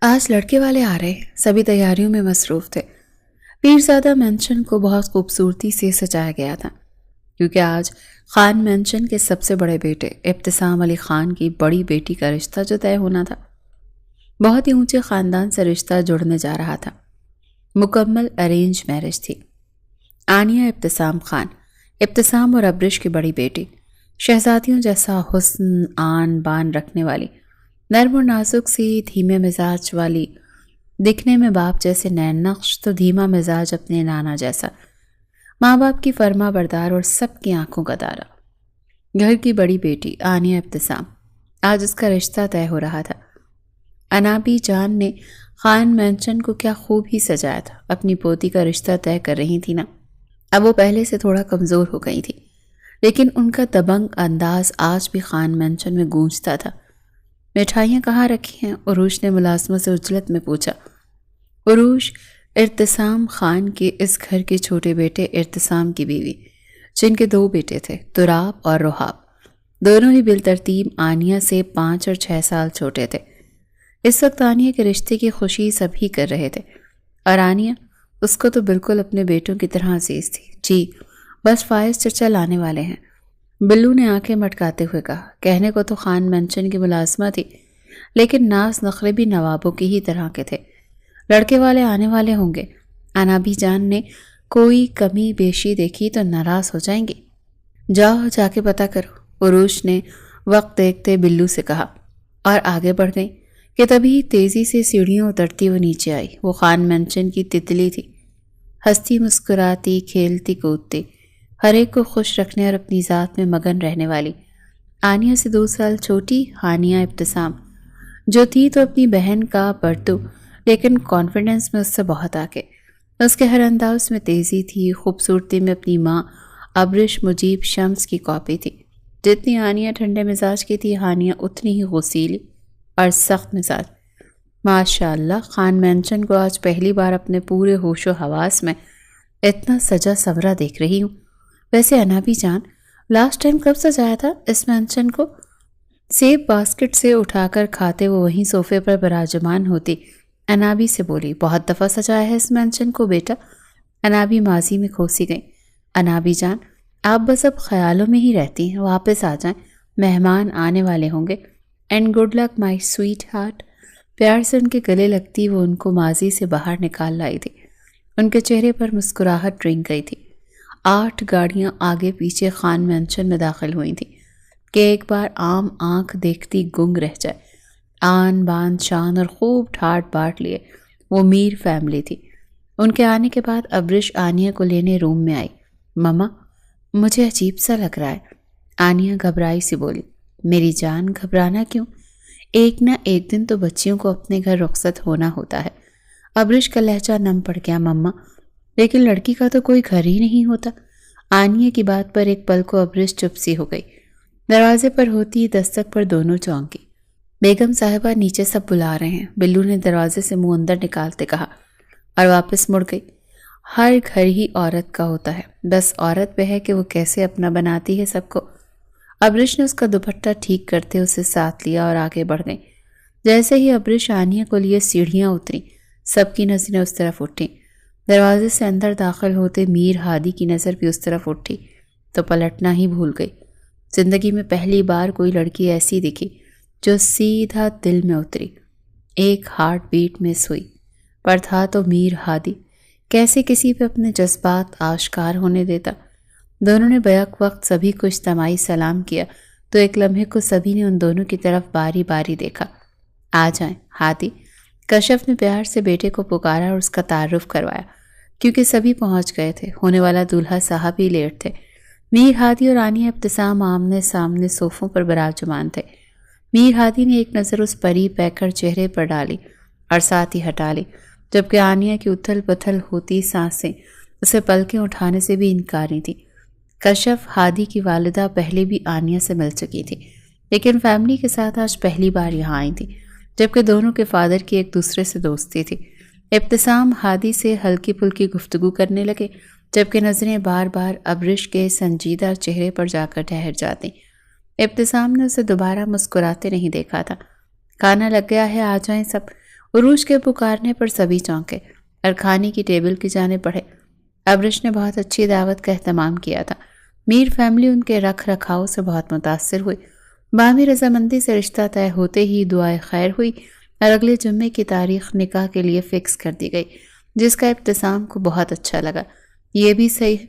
آج لڑکے والے آ رہے، سبھی تیاریوں میں مصروف تھے۔ پیرزادہ مینشن کو بہت خوبصورتی سے سجایا گیا تھا کیونکہ آج خان مینشن کے سب سے بڑے بیٹے ابتسام علی خان کی بڑی بیٹی کا رشتہ جو طے ہونا تھا، بہت ہی اونچے خاندان سے رشتہ جڑنے جا رہا تھا۔ مکمل ارینج میرج تھی۔ آنیہ ابتسام خان، ابتسام اور ابرش کی بڑی بیٹی، شہزادیوں جیسا حسن آن بان رکھنے والی، نرم و نازک سی دھیمے مزاج والی، دکھنے میں باپ جیسے نین نقش تو دھیما مزاج اپنے نانا جیسا، ماں باپ کی فرما بردار اور سب کی آنکھوں کا تارا۔ گھر کی بڑی بیٹی آنیہ ابتسام، آج اس کا رشتہ طے ہو رہا تھا۔ انابی جان نے خان مینشن کو کیا خوب ہی سجایا تھا۔ اپنی پوتی کا رشتہ طے کر رہی تھی نا، اب وہ پہلے سے تھوڑا کمزور ہو گئی تھی، لیکن ان کا دبنگ انداز آج بھی خان مینشن میں گونجتا تھا۔ مٹھائیاں کہاں رکھی ہیں؟ عروج نے ملازموں سے عجلت میں پوچھا۔ عروج ارتسام خان کے اس گھر کے چھوٹے بیٹے ارتسام کی بیوی، جن کے 2 بیٹے تھے، تراب اور رحاب، دونوں ہی بالترتیب آنیہ سے 5 اور 6 سال چھوٹے تھے۔ اس وقت آنیہ کے رشتے کی خوشی سبھی کر رہے تھے اور آنیہ اس کو تو بالکل اپنے بیٹوں کی طرح عزیز تھی۔ جی بس فائز چچا لانے والے ہیں، بلو نے آنکھیں مٹکاتے ہوئے کہا۔ کہنے کو تو خان مینشن کی ملازمہ تھی، لیکن ناز نخرے بھی نوابوں کی ہی طرح کے تھے۔ لڑکے والے آنے والے ہوں گے، انابی جان نے کوئی کمی بیشی دیکھی تو ناراض ہو جائیں گی۔ جاؤ جا کے پتہ کرو، عروج نے وقت دیکھتے بلو سے کہا اور آگے بڑھ گئی کہ تبھی تیزی سے سیڑھیاں اترتی وہ نیچے آئی۔ وہ خان مینشن کی تتلی تھی، ہنستی مسکراتی کھیلتی کودتی، ہر ایک کو خوش رکھنے اور اپنی ذات میں مگن رہنے والی۔ آنیہ سے 2 سال چھوٹی ہانیہ ابتسام جو تھی تو اپنی بہن کا برتو، لیکن کانفیڈنس میں اس سے بہت آگے۔ اس کے ہر انداز میں تیزی تھی، خوبصورتی میں اپنی ماں ابرش مجیب شمس کی کاپی تھی۔ جتنی آنیہ ٹھنڈے مزاج کی تھی، ہانیہ اتنی ہی غصیلی اور سخت مزاج۔ ماشاءاللہ، خان مینشن کو آج پہلی بار اپنے پورے ہوش و حواس میں اتنا سجا سورا دیکھ رہی ہوں۔ ویسے انابی جان، لاسٹ ٹائم کب سجایا تھا اس مینشن کو؟ سیب باسکٹ سے اٹھا کر کھاتے وہ وہیں صوفے پر براجمان ہوتی انابی سے بولی۔ بہت دفعہ سجایا ہے اس مینشن کو بیٹا۔ انابی ماضی میں کھوسی گئی۔ انابی جان، آپ بس اب خیالوں میں ہی رہتی ہیں، واپس آ جائیں، مہمان آنے والے ہوں گے۔ And good luck my sweetheart. پیار سے ان کے گلے لگتی وہ ان کو ماضی سے باہر نکال لائی تھی۔ ان کے چہرے پر مسکراہٹ رنگ گئی تھی۔ 8 گاڑیاں آگے پیچھے خان مینشن میں داخل ہوئی تھیں کہ ایک بار عام آنکھ دیکھتی گنگ رہ جائے۔ آن بان شان اور خوب ٹھاٹ باٹ لیے وہ میر فیملی تھی۔ ان کے آنے کے بعد ابرش آنیہ کو لینے روم میں آئی۔ مما، مجھے عجیب سا لگ رہا ہے، آنیہ گھبرائی سی بولی۔ میری جان، گھبرانا کیوں؟ ایک نہ ایک دن تو بچیوں کو اپنے گھر رخصت ہونا ہوتا ہے۔ ابرش کا لہجہ نم پڑ گیا۔ مما، لیکن لڑکی کا تو کوئی گھر ہی نہیں ہوتا۔ آنیہ کی بات پر ایک پل کو ابرش چپ سی ہو گئی۔ دروازے پر ہوتی دستک پر دونوں چونکی۔ بیگم صاحبہ نیچے سب بلا رہے ہیں، بلو نے دروازے سے منہ اندر نکالتے کہا اور واپس مڑ گئی۔ ہر گھر ہی عورت کا ہوتا ہے، بس عورت پہ ہے کہ وہ کیسے اپنا بناتی ہے سب کو۔ ابرش نے اس کا دوپٹہ ٹھیک کرتے اسے ساتھ لیا اور آگے بڑھ گئی۔ جیسے ہی ابرش آنیہ کو لیے سیڑھیاں اتری، سب کی نظریں اس طرف اٹھیں۔ دروازے سے اندر داخل ہوتے میر ہادی کی نظر بھی اس طرف اٹھی تو پلٹنا ہی بھول گئی۔ زندگی میں پہلی بار کوئی لڑکی ایسی دکھی جو سیدھا دل میں اتری، ایک ہارٹ بیٹ میں سوئی۔ پر تھا تو میر ہادی، کیسے کسی پہ اپنے جذبات آشکار ہونے دیتا۔ دونوں نے بیک وقت سبھی کو اجتماعی سلام کیا تو ایک لمحے کو سبھی نے ان دونوں کی طرف باری باری دیکھا۔ آ جائیں ہادی، کشف نے پیار سے بیٹے کو پکارا اور اس کا تعارف کروایا، کیونکہ سبھی پہنچ گئے تھے۔ ہونے والا دولہا صاحب ہی لیٹ تھے۔ میر ہادی اور آنیہ ابتسام آمنے سامنے صوفوں پر براجمان تھے۔ میر ہادی نے ایک نظر اس پری پیکر چہرے پر ڈالی اور ساتھ ہی ہٹا لی، جبکہ آنیہ کی اتھل پتھل ہوتی سانسیں اسے پلکیں اٹھانے سے بھی انکاری تھی۔ کشف ہادی کی والدہ پہلے بھی آنیہ سے مل چکی تھی، لیکن فیملی کے ساتھ آج پہلی بار یہاں آئی تھی، جبکہ دونوں کے فادر کی ایک دوسرے سے دوستی تھی۔ ابتسام ہادی سے ہلکی پھلکی گفتگو کرنے لگے، جبکہ نظریں بار بار ابرش کے سنجیدہ چہرے پر جا کر ٹھہر جاتی۔ ابتسام نے اسے دوبارہ مسکراتے نہیں دیکھا تھا۔ کھانا لگ گیا ہے، آ جائیں سب، عروج کے پکارنے پر سبھی چونکے اور کھانے کی ٹیبل کی جانب بڑھے۔ ابرش نے بہت اچھی دعوت کا اہتمام کیا تھا۔ میر فیملی ان کے رکھ رکھاؤ سے بہت متاثر ہوئی۔ باہمی رضامندی سے رشتہ طے ہوتے ہی دعائے خیر ہوئی اور اگلے جمعے کی تاریخ نکاح کے لیے فکس کر دی گئی، جس کا ابتسام کو بہت اچھا لگا۔ یہ بھی صحیح ہے،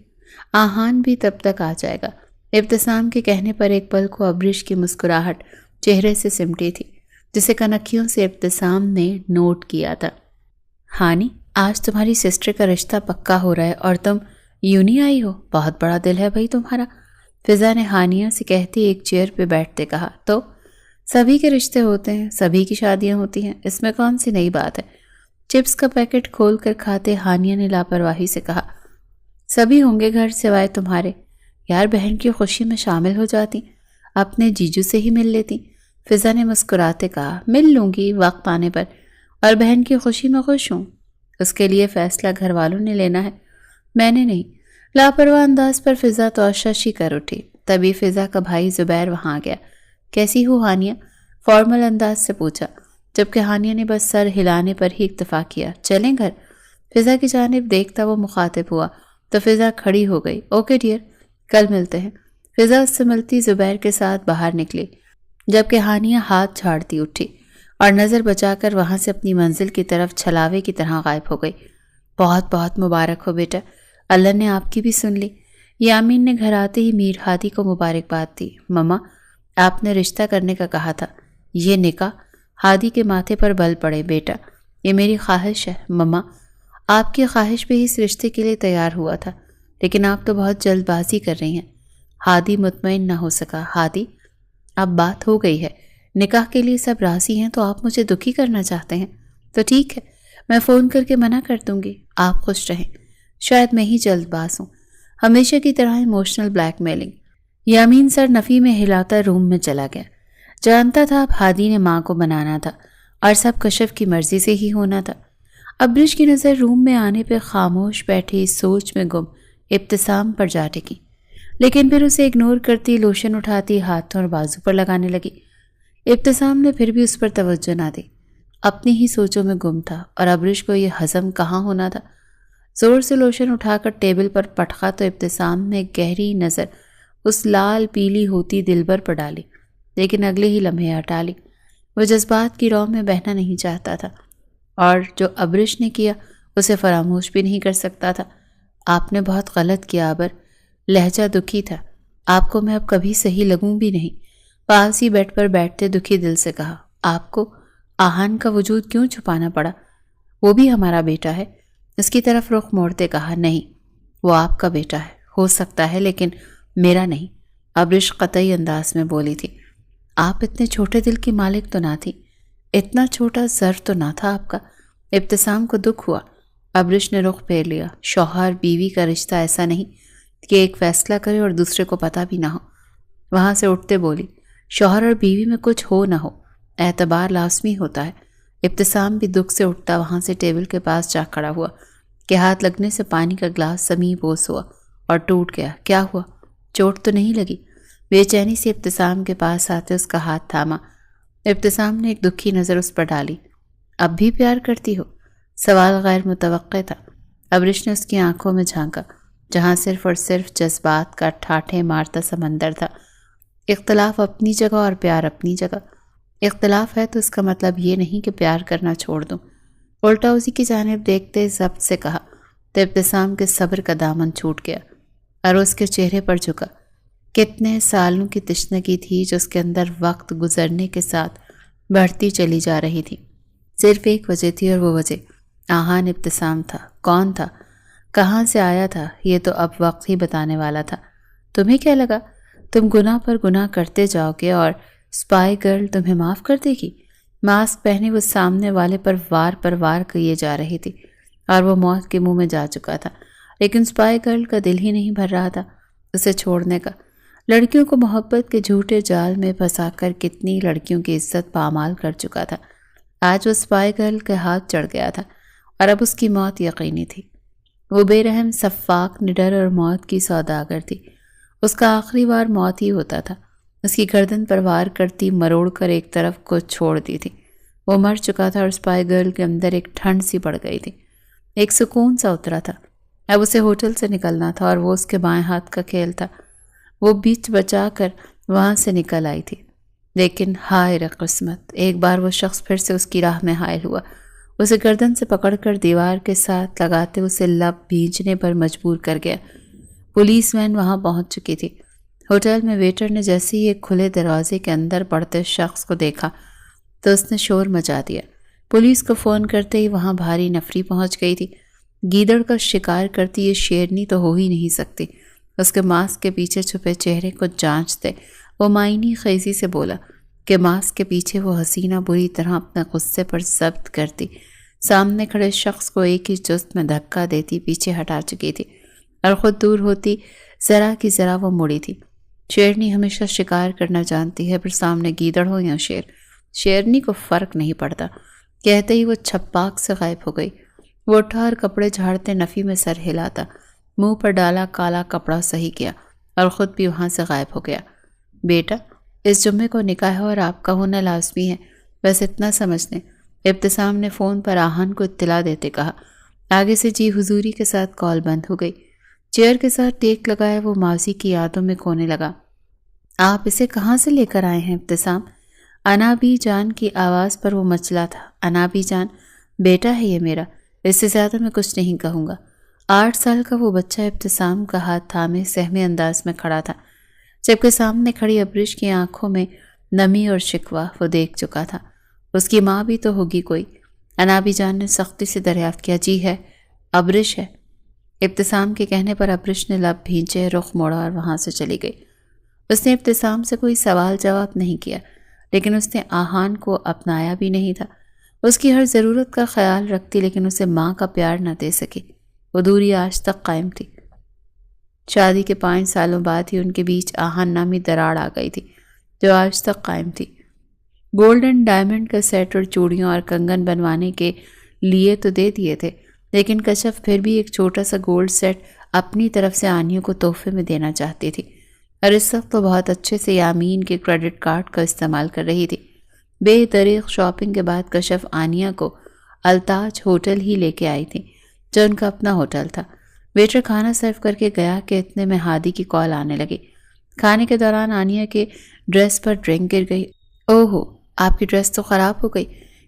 آہان بھی تب تک آ جائے گا۔ ابتسام کے کہنے پر ایک پل کو ابرش کی مسکراہٹ چہرے سے سمٹی تھی، جسے کنکھیوں سے ابتسام نے نوٹ کیا تھا۔ ہانی، آج تمہاری سسٹر کا رشتہ پکا ہو رہا ہے اور تم یوں نہیں آئی ہو، بہت بڑا دل ہے بھائی تمہارا، فضا نے ہانیہ سے کہتی ایک چیئر پہ بیٹھتے کہا۔ تو سبھی کے رشتے ہوتے ہیں، سبھی کی شادیاں ہوتی ہیں، اس میں کون سی نئی بات ہے؟ چپس کا پیکٹ کھول کر کھاتے ہانیہ نے لاپرواہی سے کہا۔ سبھی ہوں گے گھر سوائے تمہارے، یار بہن کی خوشی میں شامل ہو جاتی، اپنے جیجو سے ہی مل لیتی، فضا نے مسکراتے کہا۔ مل لوں گی وقت آنے پر، اور بہن کی خوشی میں خوش ہوں، اس کے لیے فیصلہ گھر والوں نے لینا ہے، میں نے نہیں۔ لاپرواہ انداز پر فضا توششی کر اٹھی۔ تبھی فضا کا بھائی زبیر وہاں گیا۔ کیسی ہو ہانیہ؟ فارمل انداز سے پوچھا، جبکہ ہانیہ نے بس سر ہلانے پر ہی اکتفا کیا۔ چلیں گھر؟ فضا کی جانب دیکھتا وہ مخاطب ہوا تو فضا کھڑی ہو گئی۔ اوکے ڈیئر، کل ملتے ہیں۔ فضا اس سے ملتی زبیر کے ساتھ باہر نکلی، جبکہ ہانیہ ہاتھ جھاڑتی اٹھی اور نظر بچا کر وہاں سے اپنی منزل کی طرف چھلاوے کی طرح غائب ہو گئی۔ بہت بہت مبارک ہو بیٹا، اللہ نے آپ کی بھی سن لی۔ یامین نے گھر آتے ہی میر ہادی کو مبارکباد دی۔ مما، آپ نے رشتہ کرنے کا کہا تھا، یہ نکاح؟ ہادی کے ماتھے پر بل پڑے۔ بیٹا، یہ میری خواہش ہے مما، آپ کی خواہش پہ ہی اس رشتے کے لیے تیار ہوا تھا، لیکن آپ تو بہت جلد بازی کر رہی ہیں۔ ہادی مطمئن نہ ہو سکا۔ ہادی، اب بات ہو گئی ہے، نکاح کے لیے سب راضی ہیں، تو آپ مجھے دکھی کرنا چاہتے ہیں تو ٹھیک ہے، میں فون کر کے منع کر دوں گی، آپ خوش رہیں۔ شاید میں ہی جلد باز ہوں، ہمیشہ کی طرح ایموشنل بلیک میلنگ۔ یامین سر نفی میں ہلاتا روم میں چلا گیا۔ جانتا تھا اب ہادی نے ماں کو بنانا تھا اور سب کشف کی مرضی سے ہی ہونا تھا۔ ابرش کی نظر روم میں آنے پہ خاموش بیٹھی سوچ میں گم ابتسام پر جا ٹکی، لیکن پھر اسے اگنور کرتی لوشن اٹھاتی ہاتھوں اور بازو پر لگانے لگی۔ ابتسام نے پھر بھی اس پر توجہ نہ دی، اپنی ہی سوچوں میں گم تھا اور ابرش کو یہ ہضم کہاں ہونا تھا۔ زور سے لوشن اٹھا کر ٹیبل پر پٹخا تو ابتسام نے گہری نظر اس لال پیلی ہوتی دلبر پر ڈالی، لیکن اگلے ہی لمحے ہٹا لی۔ وہ جذبات کی رو میں بہنا نہیں چاہتا تھا، اور جو ابرش نے کیا اسے فراموش بھی نہیں کر سکتا تھا۔ آپ نے بہت غلط کیا ابر، لہجہ دکھی تھا۔ آپ کو میں اب کبھی صحیح لگوں بھی نہیں۔ پاس ہی بیڈ پر بیٹھتے دکھی دل سے کہا۔ آپ کو آہان کا وجود کیوں چھپانا پڑا؟ وہ بھی ہمارا بیٹا ہے۔ اس کی طرف رخ موڑتے کہا۔ نہیں، وہ آپ کا بیٹا ہے، ہو سکتا ہے، لیکن میرا نہیں، ابرش قطعی انداز میں بولی تھی۔ آپ اتنے چھوٹے دل کی مالک تو نہ تھی، اتنا چھوٹا ظرف تو نہ تھا آپ کا۔ ابتسام کو دکھ ہوا۔ ابرش نے رخ پھیر لیا۔ شوہر بیوی کا رشتہ ایسا نہیں کہ ایک فیصلہ کرے اور دوسرے کو پتہ بھی نہ ہو۔ وہاں سے اٹھتے بولی، شوہر اور بیوی میں کچھ ہو نہ ہو، اعتبار لازمی ہوتا ہے۔ ابتسام بھی دکھ سے اٹھتا وہاں سے ٹیبل کے پاس جا کھڑا ہوا کہ ہاتھ لگنے سے پانی کا گلاس زمیں بوس ہوا اور ٹوٹ گیا۔ کیا ہوا؟ چوٹ تو نہیں لگی؟ بے چینی سے ابتسام کے پاس آتے اس کا ہاتھ تھاما۔ ابتسام نے ایک دکھی نظر اس پر ڈالی۔ اب بھی پیار کرتی ہو؟ سوال غیر متوقع تھا۔ ابرش نے اس کی آنکھوں میں جھانکا، جہاں صرف اور صرف جذبات کا ٹھاٹھے مارتا سمندر تھا۔ اختلاف اپنی جگہ اور پیار اپنی جگہ۔ اختلاف ہے تو اس کا مطلب یہ نہیں کہ پیار کرنا چھوڑ دوں۔ الٹا اسی کی جانب دیکھتے ضبط سے کہا تو ابتسام کے صبر کا دامن چھوٹ گیا اور اس کے چہرے پر جھکا۔ کتنے سالوں کی تشنگی تھی جو اس کے اندر وقت گزرنے کے ساتھ بڑھتی چلی جا رہی تھی۔ صرف ایک وجہ تھی اور وہ وجہ آہان ابتسام تھا۔ کون تھا؟ کہاں سے آیا تھا؟ یہ تو اب وقت ہی بتانے والا تھا۔ تمہیں کیا لگا تم گناہ پر گناہ کرتے جاؤ گے اور سپائی گرل تمہیں معاف کر دے گی؟ ماسک پہنے وہ سامنے والے پر وار کیے جا رہی تھی اور وہ موت کے منہ میں جا چکا تھا، لیکن سپائی گرل کا دل ہی نہیں بھر رہا تھا اسے چھوڑنے کا۔ لڑکیوں کو محبت کے جھوٹے جال میں پھنسا کر کتنی لڑکیوں کی عزت پامال کر چکا تھا۔ آج وہ سپائی گرل کے ہاتھ چڑھ گیا تھا اور اب اس کی موت یقینی تھی۔ وہ بے رحم سفاک نڈر اور موت کی سوداگر تھی۔ اس کا آخری وار موت ہی ہوتا تھا۔ اس کی گردن پر وار کرتی مروڑ کر ایک طرف کو چھوڑ دی تھی۔ وہ مر چکا تھا اور اسپائی گرل کے اندر ایک ٹھنڈ سی پڑ گئی تھی، ایک سکون سا اترا تھا۔ اب اسے ہوٹل سے نکلنا تھا اور وہ اس کے بائیں ہاتھ کا کھیل تھا۔ وہ بیچ بچا کر وہاں سے نکل آئی تھی، لیکن ہائے رے قسمت، ایک بار وہ شخص پھر سے اس کی راہ میں حائل ہوا، اسے گردن سے پکڑ کر دیوار کے ساتھ لگاتے اسے لب بھینچنے پر مجبور کر گیا۔ پولیس وین وہاں پہنچ چکی تھی۔ ہوٹل میں ویٹر نے جیسے ہی ایک کھلے دروازے کے اندر پڑتے شخص کو دیکھا تو اس نے شور مچا دیا۔ پولیس کو فون کرتے ہی وہاں بھاری نفری پہنچ گئی تھی۔ گیدڑ کا شکار کرتی یہ شیرنی تو ہو ہی نہیں سکتی۔ اس کے ماسک کے پیچھے چھپے چہرے کو جانچتے وہ معنی خیزی سے بولا کہ ماسک کے پیچھے وہ حسینہ بری طرح اپنے غصے پر ضبط کرتی سامنے کھڑے شخص کو ایک ہی جست میں دھکا دیتی پیچھے ہٹا چکی تھی اور خود دور ہوتی ذرا کی ذرا وہ مڑی تھی۔ شیرنی ہمیشہ شکار کرنا جانتی ہے، پھر سامنے گیدڑ ہو یا شیر، شیرنی کو فرق نہیں پڑتا۔ کہتے ہی وہ چھپاک سے غائب ہو گئی۔ وہ اٹھا اور کپڑے جھاڑتے نفی میں سر ہلاتا، منہ پر ڈالا کالا کپڑا صحیح کیا اور خود بھی وہاں سے غائب ہو گیا۔ بیٹا، اس جمعے کو نکاح ہے اور آپ کا ہونا لازمی ہے، بس اتنا سمجھ لیں، ابتسام نے فون پر آہن کو اطلاع دیتے کہا۔ آگے سے جی حضوری کے ساتھ کال بند ہو گئی۔ چیئر کے ساتھ ٹیک لگائے وہ ماضی کی یادوں میں کھونے لگا۔ آپ اسے کہاں سے لے کر آئے ہیں ابتسام؟ انابی جان کی آواز پر وہ مچلا تھا۔ انابی جان، بیٹا ہے یہ میرا، اس سے زیادہ میں کچھ نہیں کہوں گا۔ 8 سال کا وہ بچہ ابتسام کا ہاتھ تھامے سہمے انداز میں کھڑا تھا، جبکہ سامنے کھڑی ابرش کی آنکھوں میں نمی اور شکوہ وہ دیکھ چکا تھا۔ اس کی ماں بھی تو ہوگی کوئی۔ انابی جان نے سختی سے دریافت کیا۔ جی ہے، ابرش ہے۔ ابتسام کے کہنے پر ابرش نے لب بھینچے، رخ موڑا اور وہاں سے چلی گئی۔ اس نے ابتسام سے کوئی سوال جواب نہیں کیا، لیکن اس نے آہان کو اپنایا بھی نہیں تھا۔ اس کی ہر ضرورت کا خیال رکھتی، لیکن اسے ماں کا پیار نہ دے سکی۔ وہ دوری آج تک قائم تھی۔ شادی کے 5 سالوں بعد ہی ان کے بیچ آہن نامی دراڑ آ گئی تھی، جو آج تک قائم تھی۔ گولڈ اینڈ ڈائمنڈ کا سیٹ اور چوڑیوں اور کنگن بنوانے کے لیے تو دے دیے تھے، لیکن کشف پھر بھی ایک چھوٹا سا گولڈ سیٹ اپنی طرف سے آنیوں کو تحفے میں دینا چاہتی تھی، اور اس وقت تو بہت اچھے سے یامین کے کریڈٹ کارڈ کا استعمال کر رہی تھی۔ بے دریغ شاپنگ کے بعد کشف آنیہ کو التاج ہوٹل ہی لے کے آئی تھی، جو ان کا اپنا ہوٹل تھا۔ ویٹر کھانا سرو کر کے گیا کہ اتنے میں ہادی کی کال آنے لگی۔ کھانے کے دوران آنیہ کے ڈریس پر ڈرنک گر گئی۔ اوہو، آپ کی ڈریس تو خراب ہو گئی۔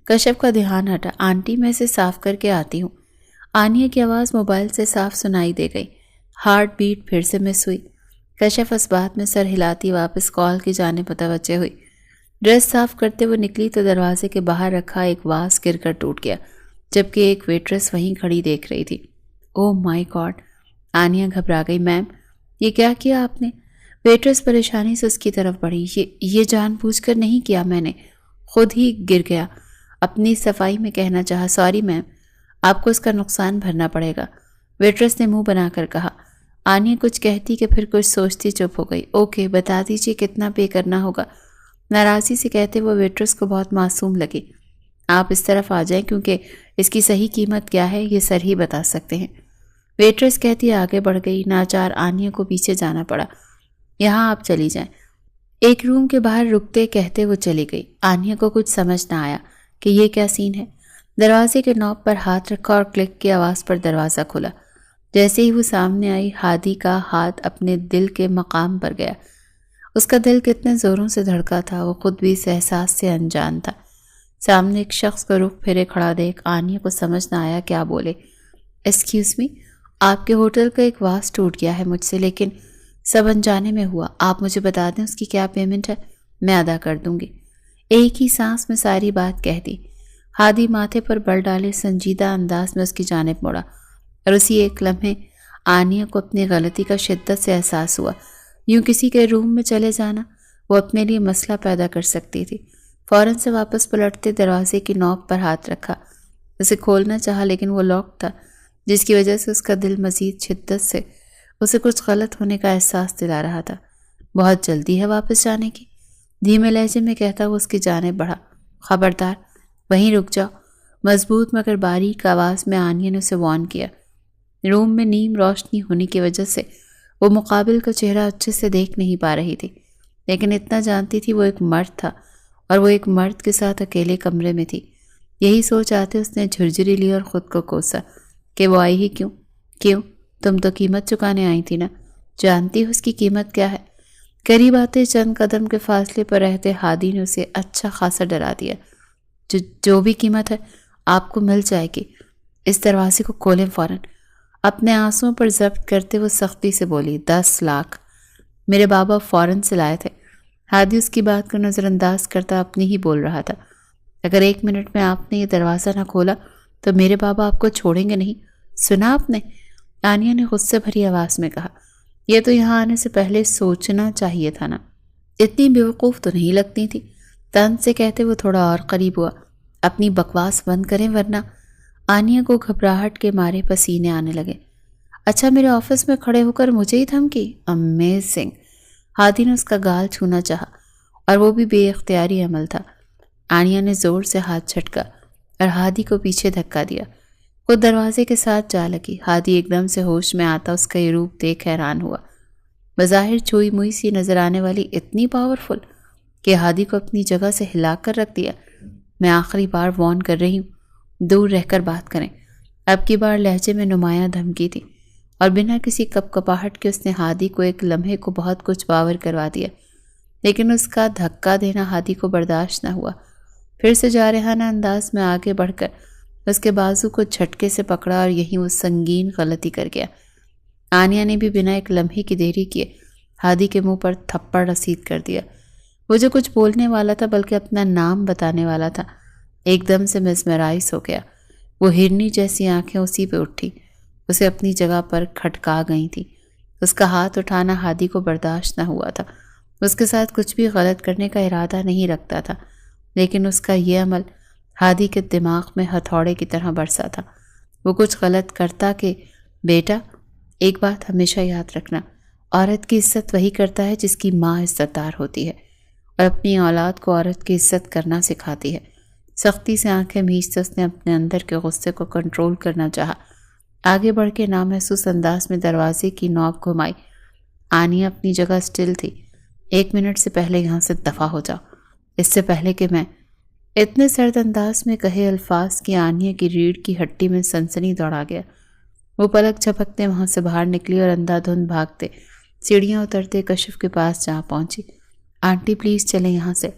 کشف کا دھیان ہٹا۔ آنٹی میں اسے صاف کر کے آتی ہوں۔ آنیہ کی آواز موبائل سے صاف سنائی دے گئی۔ ہارٹ بیٹ پھر سے مس ہوئی۔ کشف اس بات میں سر ہلاتی واپس کال کی جانب متوجہ ہوئی۔ ڈریس صاف کرتے وہ نکلی تو دروازے کے باہر رکھا ایک واز گر کر ٹوٹ گیا، جبکہ ایک ویٹرس وہیں کھڑی دیکھ رہی تھی۔ او مائی گاڈ! آنیہ گھبرا گئی۔ میم، یہ کیا آپ نے؟ ویٹرس پریشانی سے اس کی طرف بڑھی۔ یہ جان بوجھ کر نہیں کیا میں نے، خود ہی گر گیا۔ اپنی صفائی میں کہنا چاہا۔ سوری میم، آپ کو اس کا نقصان بھرنا پڑے گا، ویٹرس نے منہ بنا کر کہا۔ آنیہ کچھ کہتی کہ پھر کچھ سوچتی چپ ہو گئی۔ اوکے، بتا دیجیے کتنا پے کرنا ہوگا، ناراضی سے کہتے وہ ویٹرس کو بہت معصوم لگی۔ آپ اس طرف آ جائیں، کیونکہ اس کی صحیح قیمت کیا ہے یہ سر ہی بتا سکتے ہیں۔ ویٹرس کہتی آگے بڑھ گئی۔ ناچار آنیہ کو پیچھے جانا پڑا۔ یہاں آپ چلی جائیں۔ ایک روم کے باہر رکتے کہتے وہ چلی گئی۔ آنیہ کو کچھ سمجھ نہ آیا کہ یہ کیا سین ہے۔ دروازے کے نوب پر ہاتھ رکھا اور کلک کی آواز پر دروازہ کھلا۔ جیسے ہی وہ سامنے آئی، ہادی کا ہاتھ اپنے دل کے مقام پر گیا۔ اس کا دل کتنے زوروں سے دھڑکا تھا، وہ خود بھی اس احساس سے انجان تھا۔ سامنے ایک شخص کو رخ پھیرے کھڑا دیکھ آنیہ کو سمجھ نہ آیا کیا بولے۔ ایکسکیوز می، آپ کے ہوٹل کا ایک واز ٹوٹ گیا ہے مجھ سے، لیکن سب انجانے میں ہوا۔ آپ مجھے بتا دیں اس کی کیا پیمنٹ ہے، میں ادا کر دوں گی۔ ایک ہی سانس میں ساری بات کہہ دی۔ ہادی ماتھے پر بل ڈالے سنجیدہ انداز میں اس کی جانب مڑا، اور اسی ایک لمحے آنیہ کو اپنی غلطی کا شدت سے احساس ہوا۔ یوں کسی کے روم میں چلے جانا وہ اپنے لیے مسئلہ پیدا کر سکتی تھی۔ فوراً سے واپس پلٹتے دروازے کی نوب پر ہاتھ رکھا۔ اسے کھولنا چاہا لیکن وہ لاک تھا، جس کی وجہ سے اس کا دل مزید شدت سے اسے کچھ غلط ہونے کا احساس دلا رہا تھا۔ بہت جلدی ہے واپس جانے کی، دھیمے لہجے میں کہتا وہ اس کی جانب بڑھا۔ خبردار، وہیں رک جاؤ، مضبوط مگر باریک آواز میں آنیہ نے اسے وارن کیا۔ روم میں نیم روشنی ہونے کی وجہ سے وہ مقابل کا چہرہ اچھے سے دیکھ نہیں پا رہی تھی، لیکن اتنا جانتی تھی وہ ایک مرد تھا۔ اور وہ ایک مرد کے ساتھ اکیلے کمرے میں تھی۔ یہی سوچ آتے اس نے جھرجھری لی اور خود کو کوسا کہ وہ آئی ہی کیوں؟ تم تو قیمت چکانے آئی تھی نا، جانتی ہو اس کی قیمت کیا ہے؟ قریب آتے چند قدم کے فاصلے پر رہتے ہادی نے اسے اچھا خاصا ڈرا دیا۔ جو بھی قیمت ہے آپ کو مل جائے گی، اس دروازے کو کھولیں فوراً۔ اپنے آنسوؤں پر ضبط کرتے وہ سختی سے بولی، 10 لاکھ میرے بابا فوراً سے لائے تھے۔ ہادی اس کی بات کو نظر انداز کرتا اپنی ہی بول رہا تھا، اگر 1 منٹ میں آپ نے یہ دروازہ نہ کھولا تو میرے بابا آپ کو چھوڑیں گے نہیں، سنا آپ نے؟ آنیا نے غصے بھری آواز میں کہا۔ یہ تو یہاں آنے سے پہلے سوچنا چاہیے تھا نا، اتنی بیوقوف تو نہیں لگتی تھی۔ طنز سے کہتے وہ تھوڑا اور قریب ہوا، اپنی بکواس بند کریں ورنہ۔ آنیا کو گھبراہٹ کے مارے پسینے آنے لگے۔ اچھا میرے آفس میں کھڑے ہو کر مجھے ہی دھمکی؟ امیزنگ۔ ہادی نے اس کا گال چھونا چاہا اور وہ بھی بے اختیاری عمل تھا۔ آنیا نے زور سے ہاتھ جھٹکا اور ہادی کو پیچھے دھکا دیا۔ وہ دروازے کے ساتھ جا لگی۔ ہادی ایک دم سے ہوش میں آتا اس کا یہ روپ دیکھ حیران ہوا۔ بظاہر چھوئی موئی سی نظر آنے والی اتنی پاورفل کہ ہادی کو اپنی جگہ سے ہلا کر رکھ دیا۔ میں آخری بار وارن کر رہی ہوں، دور رہ کر بات کریں۔ اب کی بار لہجے میں نمایاں دھمکی تھی اور بنا کسی کپکپاہٹ کے اس نے ہادی کو ایک لمحے کو بہت کچھ باور کروا دیا، لیکن اس کا دھکا دینا ہادی کو برداشت نہ ہوا۔ پھر سے جارحانہ انداز میں آگے بڑھ کر اس کے بازو کو جھٹکے سے پکڑا اور یہیں وہ سنگین غلطی کر گیا۔ آنیا نے بھی بنا ایک لمحے کی دیری کیے ہادی کے منہ پر تھپڑ رسید کر دیا۔ وہ جو کچھ بولنے والا تھا بلکہ اپنا نام بتانے والا تھا، ایک دم سے میسمرائز ہو گیا۔ وہ ہرنی جیسی آنکھیں اسی پہ اٹھی، اسے اپنی جگہ پر کھٹکا گئی تھی۔ اس کا ہاتھ اٹھانا ہادی کو برداشت نہ ہوا تھا۔ اس کے ساتھ کچھ بھی غلط کرنے کا ارادہ نہیں رکھتا تھا، لیکن اس کا یہ عمل ہادی کے دماغ میں ہتھوڑے کی طرح برسا تھا۔ وہ کچھ غلط کرتا کہ بیٹا ایک بات ہمیشہ یاد رکھنا، عورت کی عزت وہی کرتا ہے جس کی ماں عزت دار ہوتی ہے اور اپنی اولاد کو عورت کی عزت کرنا سکھاتی ہے۔ سختی سے آنکھیں مینچتے اس نے اپنے اندر کے غصے کو کنٹرول کرنا چاہا۔ آگے بڑھ کے نامحسوس انداز میں دروازے کی نوب گھمائی۔ آنیا اپنی جگہ سٹل تھی۔ 1 منٹ سے پہلے یہاں سے دفع ہو جاؤ، اس سے پہلے کہ میں اتنے سرد انداز میں کہے الفاظ کی آنیا کی ریڑھ کی ہڈی میں سنسنی دوڑا گیا۔ وہ پلک جھپکتے وہاں سے باہر نکلی اور اندھا دھند بھاگتے سیڑھیاں اترتے کشف کے پاس جا پہنچی۔ آنٹی پلیز چلیں یہاں سے،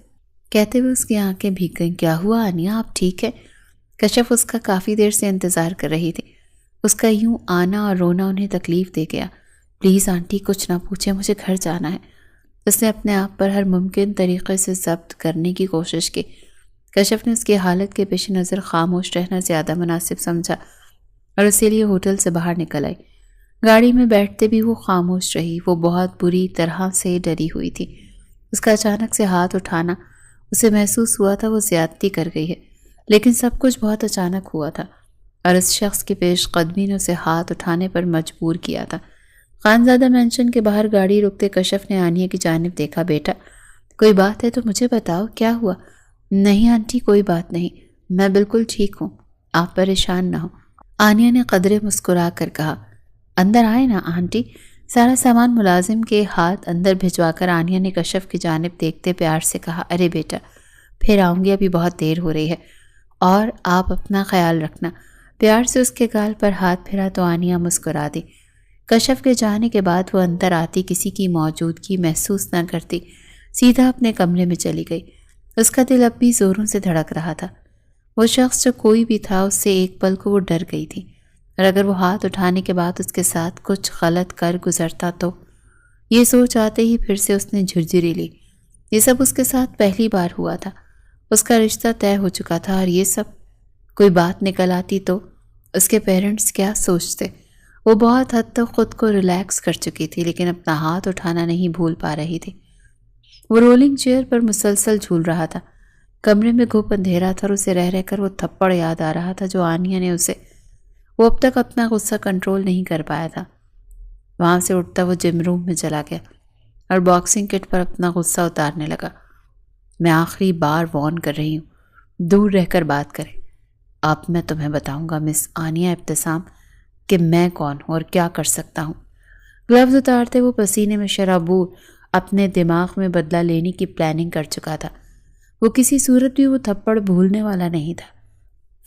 کہتے ہوئے اس کی آنکھیں بھیگ گئیں۔ کیا ہوا آنیا، آپ ٹھیک ہے؟ کشف اس کا کافی دیر سے انتظار کر رہی تھی۔ اس کا یوں آنا اور رونا انہیں تکلیف دے گیا۔ پلیز آنٹی کچھ نہ پوچھیں، مجھے گھر جانا ہے۔ اس نے اپنے آپ پر ہر ممکن طریقے سے ضبط کرنے کی کوشش کی۔ کشف نے اس کی حالت کے پیش نظر خاموش رہنا زیادہ مناسب سمجھا اور اسی لیے ہوٹل سے باہر نکل آئی۔ گاڑی میں بیٹھتے بھی وہ خاموش رہی۔ وہ بہت بری طرح سے ڈری ہوئی تھی۔ اس کا اچانک سے ہاتھ اٹھانا اسے محسوس ہوا تھا وہ زیادتی کر گئی ہے، لیکن سب کچھ بہت اچانک ہوا تھا اور اس شخص کی پیش قدمی نے اسے ہاتھ اٹھانے پر مجبور کیا تھا۔ خانزادہ مینشن کے باہر گاڑی رکتے کشف نے آنیا کی جانب دیکھا۔ بیٹا کوئی بات ہے تو مجھے بتاؤ، کیا ہوا؟ نہیں آنٹی کوئی بات نہیں، میں بالکل ٹھیک ہوں، آپ پریشان نہ ہو، آنیا نے قدرے مسکرا کر کہا۔ اندر آئے نا آنٹی۔ سارا سامان ملازم کے ہاتھ اندر بھجوا کر آنیا نے کشف کی جانب دیکھتے پیار سے کہا، ارے بیٹا پھر آؤں گی، ابھی بہت دیر ہو رہی ہے اور آپ اپنا خیال رکھنا۔ پیار سے اس کے گال پر ہاتھ پھرا تو آنیا مسکرا دی۔ کشف کے جانے کے بعد وہ اندر آتی کسی کی موجودگی محسوس نہ کرتی، سیدھا اپنے کمرے میں چلی گئی۔ اس کا دل اب بھی زوروں سے دھڑک رہا تھا۔ وہ شخص جو کوئی بھی تھا اس سے ایک پل کو وہ ڈر گئی تھی، اور اگر وہ ہاتھ اٹھانے کے بعد اس کے ساتھ کچھ غلط کر گزرتا تو یہ سوچ آتے ہی پھر سے اس نے جھرجھری لی۔ یہ سب اس کے ساتھ پہلی بار ہوا تھا۔ اس کا رشتہ طے ہو چکا تھا اور یہ سب کوئی بات نکل آتی تو اس کے پیرنٹس کیا سوچتے۔ وہ بہت حد تک خود کو ریلیکس کر چکی تھی، لیکن اپنا ہاتھ اٹھانا نہیں بھول پا رہی تھی۔ وہ رولنگ چیئر پر مسلسل جھول رہا تھا۔ کمرے میں گھپ اندھیرا تھا اور اسے رہ رہ کر وہ تھپڑ یاد آ رہا تھا جو آنیا نے اسے۔ وہ اب تک اپنا غصہ کنٹرول نہیں کر پایا تھا۔ وہاں سے اٹھتا وہ جم روم میں چلا گیا اور باکسنگ کٹ پر اپنا غصہ اتارنے لگا۔ میں آخری بار وارن کر رہی ہوں، دور رہ کر بات کریں۔ اب میں تمہیں بتاؤں گا مس آنیا ابتسام کہ میں کون ہوں اور کیا کر سکتا ہوں۔ گلوز اتارتے وہ پسینے میں شرابور اپنے دماغ میں بدلہ لینے کی پلاننگ کر چکا تھا۔ وہ کسی صورت بھی وہ تھپڑ بھولنے والا نہیں تھا۔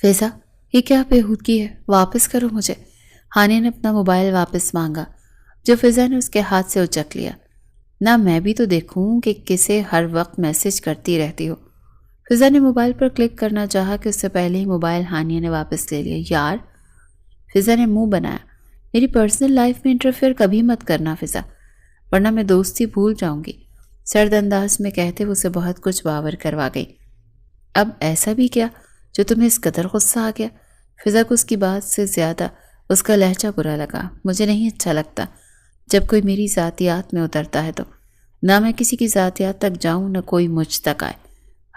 فضا، یہ کیا بےہودگی ہے؟ واپس کرو مجھے۔ ہانیہ نے اپنا موبائل واپس مانگا جو فضا نے اس کے ہاتھ سے اچک لیا۔ نہ میں بھی تو دیکھوں کہ کسے ہر وقت میسج کرتی رہتی ہو۔ فضا نے موبائل پر کلک کرنا چاہا کہ اس سے پہلے ہی موبائل ہانیہ نے واپس لے لیا۔ یار، فضا نے منہ بنایا، میری پرسنل لائف میں انٹرفیئر کبھی مت کرنا فضا، ورنہ میں دوستی بھول جاؤں گی، سرد انداز میں کہتے وہ اسے بہت کچھ باور کروا گئی۔ اب ایسا بھی کیا جو تمہیں اس قدر غصہ آ گیا؟ فضا کو اس کی بات سے زیادہ اس کا لہجہ برا لگا۔ مجھے نہیں اچھا لگتا جب کوئی میری ذاتیات میں اترتا ہے تو، نہ میں کسی کی ذاتیات تک جاؤں نہ کوئی مجھ تک آئے۔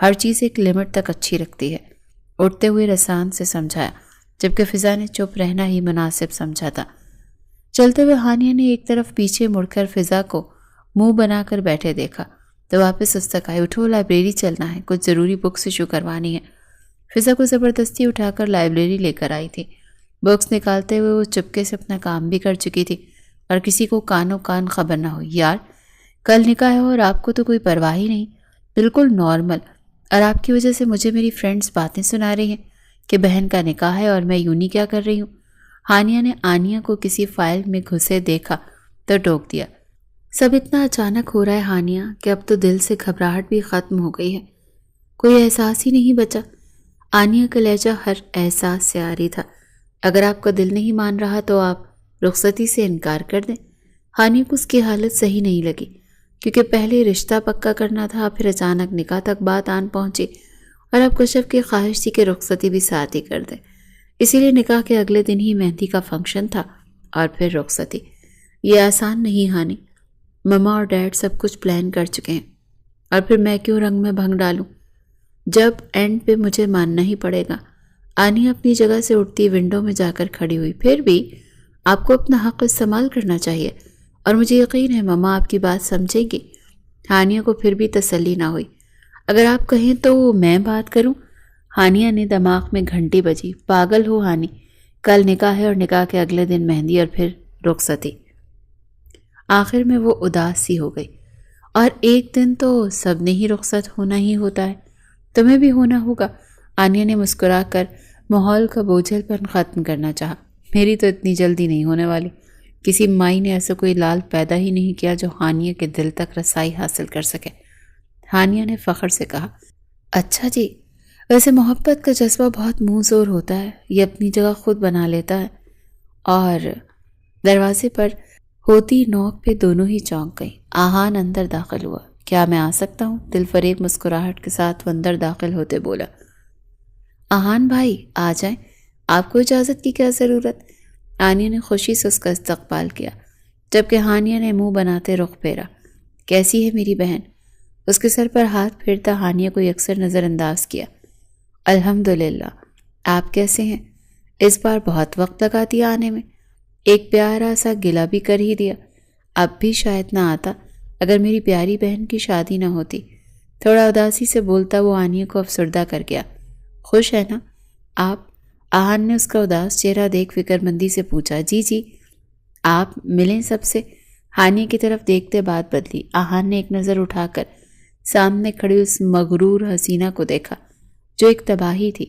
ہر چیز ایک لمٹ تک اچھی لگتی ہے، اٹھتے ہوئے رسان سے سمجھایا، جبکہ فضا نے چپ رہنا ہی مناسب سمجھا تھا۔ چلتے ہوئے ہانیہ نے ایک طرف پیچھے مڑ کر فضا کو منہ بنا کر بیٹھے دیکھا تو واپس اس تک آئی۔ اٹھو، لائبریری چلنا ہے، کچھ ضروری بکس ایشو کروانی ہے۔ فضا کو زبردستی اٹھا کر لائبریری لے کر آئی تھی۔ بکس نکالتے ہوئے وہ چپکے سے اپنا کام بھی کر چکی تھی اور کسی کو کانوں کان خبر نہ ہوئی۔ یار، کل نکاح ہے اور آپ کو تو کوئی پرواہ ہی نہیں، بالکل نارمل، اور آپ کی وجہ سے مجھے میری فرینڈز باتیں سنا رہی ہیں کہ بہن کا نکاح ہے اور میں یونی کیا کر رہی ہوں۔ ہانیہ نے آنیہ کو کسی فائل میں گھسے دیکھا تو ٹوک دیا۔ سب اتنا اچانک ہو رہا ہے ہانیہ کہ اب تو دل سے گھبراہٹ بھی ختم ہو گئی ہے، کوئی احساس ہی نہیں بچا۔ آنیہ کا لہجہ ہر احساس سے عاری تھا۔ اگر آپ کا دل نہیں مان رہا تو آپ رخصتی سے انکار کر دیں۔ ہانیہ کو اس کی حالت صحیح نہیں لگی، کیونکہ پہلے رشتہ پکا کرنا تھا، پھر اچانک نکاح تک بات آن پہنچی اور اب کشف کی خواہش تھی کہ رخصتی بھی ساتھ ہی کر دیں۔ اسی لیے نکاح کے اگلے دن ہی مہندی کا فنکشن تھا اور پھر رخصتی۔ یہ آسان نہیں ہانی، مما اور ڈیڈ سب کچھ پلان کر چکے ہیں، اور پھر میں کیوں رنگ میں بھنگ ڈالوں جب اینڈ پہ مجھے ماننا ہی پڑے گا۔ آنیہ اپنی جگہ سے اٹھتی ونڈو میں جا کر کھڑی ہوئی۔ پھر بھی آپ کو اپنا حق استعمال کرنا چاہیے، اور مجھے یقین ہے مما آپ کی بات سمجھیں گی۔ ہانیہ کو پھر بھی تسلی نہ ہوئی۔ اگر آپ کہیں تو میں بات کروں؟ ہانیہ نے دماغ میں گھنٹی بجی۔ پاگل ہو ہانی، کل نکاح ہے اور نکاح کے اگلے دن مہندی اور پھر رخصتی۔ آخر میں وہ اداس سی ہو گئی۔ اور ایک دن تو سب نے ہی رخصت ہونا ہی ہوتا ہے، تمہیں بھی ہونا ہوگا۔ آنیہ نے مسکرا کر ماحول کا بوجھل پن ختم کرنا چاہا۔ میری تو اتنی جلدی نہیں ہونے والی، کسی مائی نے ایسا کوئی لال پیدا ہی نہیں کیا جو ہانیہ کے دل تک رسائی حاصل کر سکے۔ ہانیہ نے فخر سے کہا، اچھا جی، ویسے محبت کا جذبہ بہت منہ زور ہوتا ہے، یہ اپنی جگہ خود بنا لیتا ہے۔ اور دروازے پر ہوتی نوک پہ دونوں ہی چونک گئی۔ آہان اندر داخل ہوا۔ کیا میں آ سکتا ہوں؟ دل فریب مسکراہٹ کے ساتھ وہ اندر داخل ہوتے بولا۔ آہان بھائی آ جائیں، آپ کو اجازت کی کیا ضرورت؟ آنیہ نے خوشی سے اس کا استقبال کیا، جبکہ ہانیہ نے منہ بناتے رخ پھیرا۔ کیسی ہے میری بہن؟ اس کے سر پر ہاتھ پھیرتا ہانیہ کو یکسر نظر انداز کیا۔ الحمدللہ، آپ کیسے ہیں؟ اس بار بہت وقت لگا دیا آنے میں، ایک پیارا سا گلہ بھی کر ہی دیا۔ اب بھی شاید نہ آتا اگر میری پیاری بہن کی شادی نہ ہوتی۔ تھوڑا اداسی سے بولتا وہ آنیہ کو افسردہ کر گیا۔ خوش ہے نا آپ؟ آہان نے اس کا اداس چہرہ دیکھ فکر مندی سے پوچھا۔ جی جی، آپ ملیں سب سے۔ ہانیہ کی طرف دیکھتے بات بدلی۔ آہان نے ایک نظر اٹھا کر سامنے کھڑی اس مغرور حسینہ کو دیکھا جو ایک تباہی تھی۔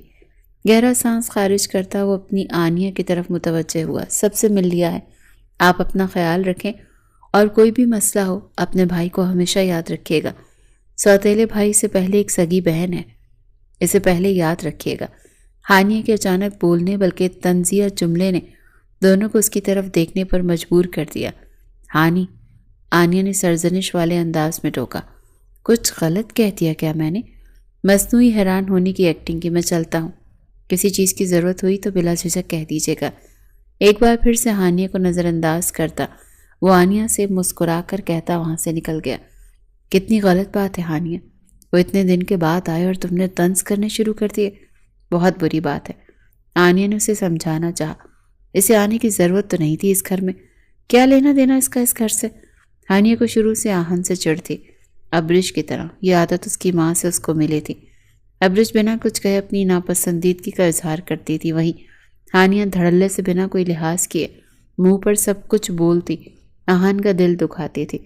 گہرا سانس خارج کرتا وہ اپنی آنیہ کی طرف متوجہ ہوا۔ سب سے مل لیا ہے، آپ اپنا خیال رکھیں، اور کوئی بھی مسئلہ ہو اپنے بھائی کو ہمیشہ یاد رکھیے گا۔ سوتیلے بھائی سے پہلے ایک سگی بہن ہے، اسے پہلے یاد رکھیے گا۔ ہانیہ کے اچانک بولنے بلکہ طنزیہ جملے نے دونوں کو اس کی طرف دیکھنے پر مجبور کر دیا۔ ہانی، آنیہ نے سرزنش والے انداز میں ٹوکا۔ کچھ غلط کہہ دیا کیا میں نے؟ مصنوعی حیران ہونے کی ایکٹنگ کی۔ میں چلتا ہوں، کسی چیز کی ضرورت ہوئی تو بلا جھجک کہہ دیجیے گا۔ ایک بار پھر سے ہانیہ کو نظر انداز کرتا وہ آنیہ سے مسکرا کر کہتا وہاں سے نکل گیا۔ کتنی غلط بات ہے ہانیہ، وہ اتنے دن کے بعد آئے اور تم نے طنز کرنے شروع کر دیے، بہت بری بات ہے۔ آنیہ نے اسے سمجھانا چاہا، اسے آنے کی ضرورت تو نہیں تھی اس گھر میں، کیا لینا دینا اس کا اس گھر سے؟ ہانیہ کو شروع سے آہن سے چڑ تھی، ابرش کی طرح۔ یہ عادت اس کی ماں سے اس کو ملی تھی۔ ابرش بنا کچھ کہے اپنی ناپسندیدگی کا اظہار کرتی تھی، وہیں ہانیہ دھڑلے سے بنا کوئی لحاظ کیے منہ پر سب کچھ بولتی آہن کا دل دکھاتی تھی۔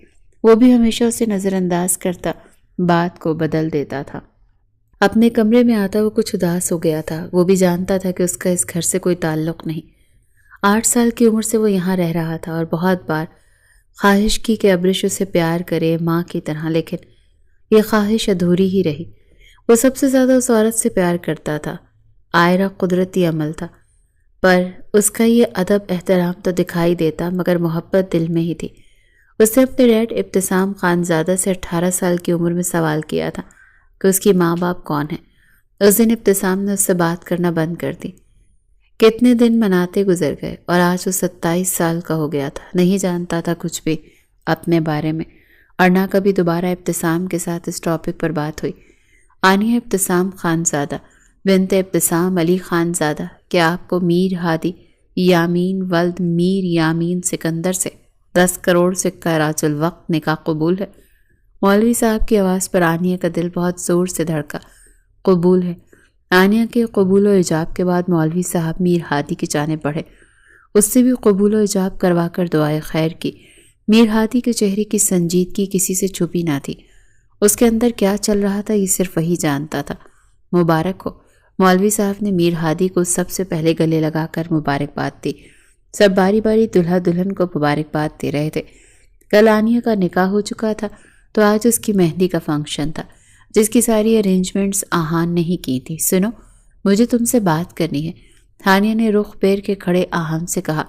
وہ بھی ہمیشہ اسے نظر انداز کرتا، بات کو بدل دیتا تھا۔ اپنے کمرے میں آتا وہ کچھ اداس ہو گیا تھا۔ وہ بھی جانتا تھا کہ اس کا اس گھر سے کوئی تعلق نہیں۔ 8 سال کی عمر سے وہ یہاں رہ رہا تھا اور بہت بار خواہش کی کہ ابرش اسے پیار کرے ماں کی طرح، لیکن یہ خواہش ادھوری ہی رہی۔ وہ سب سے زیادہ اس عورت سے پیار کرتا تھا۔ آئرہ قدرتی عمل تھا، پر اس کا یہ ادب احترام تو دکھائی دیتا، مگر محبت دل میں ہی تھی۔ اس نے اپنے ڈیڈ ابتسام خانزادہ سے 18 سال کی عمر میں سوال کیا تھا کہ اس کی ماں باپ کون ہیں۔ اس دن ابتسام نے اس سے بات کرنا بند کر دی۔ کتنے دن مناتے گزر گئے اور آج وہ 27 سال کا ہو گیا تھا۔ نہیں جانتا تھا کچھ بھی اپنے بارے میں، اور نہ کبھی دوبارہ ابتسام کے ساتھ اس ٹاپک پر بات ہوئی۔ عانیہ ابتسام خانزادہ بنت ابتسام علی خانزادہ، کیا آپ کو میر ہادی یامین ولد میر یامین سکندر سے 10 کروڑ سکہ راج الوقت نکاح قبول ہے؟ مولوی صاحب کی آواز پر عانیہ کا دل بہت زور سے دھڑکا۔ قبول ہے۔ عانیہ کے قبول و ایجاب کے بعد مولوی صاحب میر ہادی کی جانب بڑھے۔ اس سے بھی قبول و ایجاب کروا کر دعائے خیر کی۔ میر ہادی کے چہرے کی سنجیدگی کسی سے چھپی نہ تھی۔ اس کے اندر کیا چل رہا تھا یہ صرف وہی جانتا تھا۔ مبارک ہو۔ مولوی صاحب نے میر ہادی کو سب سے پہلے گلے لگا کر مبارکباد دی۔ سب باری باری دلہا دلہن کو مبارکباد دے رہے تھے۔ کل عانیہ کا نکاح ہو چکا تھا تو آج اس کی مہندی کا فنکشن تھا، جس کی ساری ارینجمنٹس آہان نے ہی کی تھی۔ سنو، مجھے تم سے بات کرنی ہے، ہانیہ نے رخ پیر کے کھڑے آہن سے کہا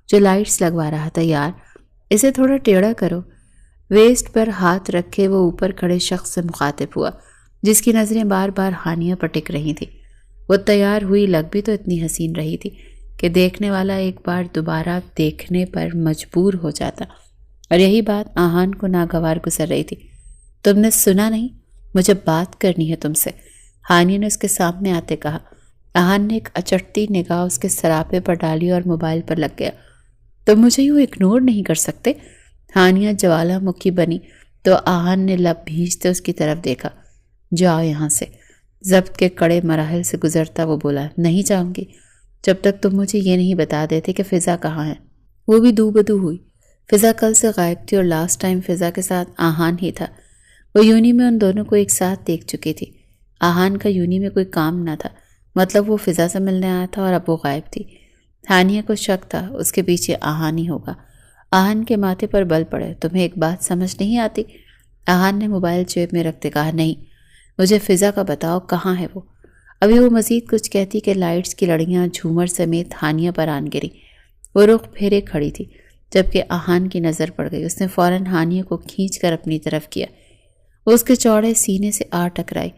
جو لائٹس لگوا رہا تھا۔ یار اسے تھوڑا ٹیڑھا کرو۔ ویسٹ پر ہاتھ رکھے وہ اوپر کھڑے شخص سے مخاطب ہوا، جس کی نظریں بار بار ہانیہ پر ٹک رہی تھی۔ وہ تیار ہوئی، لگ بھی تو اتنی حسین رہی تھی کہ دیکھنے والا ایک بار دوبارہ دیکھنے پر مجبور ہو جاتا، اور یہی بات آہان کو ناگوار گزر رہی تھی۔ تم نے سنا نہیں؟ مجھے بات کرنی ہے تم سے، ہانیہ نے اس کے سامنے آتے کہا۔ آہان نے ایک اچٹتی نگاہ اس کے سراپے پر ڈالی اور موبائل پر لگ گیا۔ تم مجھے یوں اگنور نہیں کر سکتے؟ ہانیہ جوالا مکھی بنی تو آہان نے لب بھیجتے اس کی طرف دیکھا۔ جاؤ یہاں سے۔ ضبط کے کڑے مراحل سے گزرتا وہ بولا، نہیں جاؤں گی جب تک تم مجھے یہ نہیں بتا دیتے کہ فضا کہاں ہے۔ وہ بھی دو بدو ہوئی۔ فضا کل سے غائب تھی اور لاسٹ ٹائم فضا کے ساتھ آہان ہی تھا۔ وہ یونی میں ان دونوں کو ایک ساتھ دیکھ چکی تھی۔ آہان کا یونی میں کوئی کام نہ تھا، مطلب وہ فضا سے ملنے آیا تھا اور اب وہ غائب تھی۔ ہانیہ کو شک تھا اس کے پیچھے آہان ہی ہوگا۔ آہان کے ماتھے پر بل پڑے۔ تمہیں ایک بات سمجھ نہیں آتی؟ آہان نے موبائل جیب میں رکھتے کہا، نہیں، مجھے فضا کا بتاؤ، کہاں ہے وہ؟ ابھی وہ مزید کچھ کہتی کہ لائٹس کی لڑیاں جھومر سمیت ہانیہ پر آن گری۔ وہ رخ پھیرے کھڑی تھی، جبکہ آہان کی نظر پڑ گئی۔ اس نے فوراً ہانیہ کو کھینچ کر اپنی طرف کیا۔ وہ اس کے چوڑے سینے سے آ ٹکرائی۔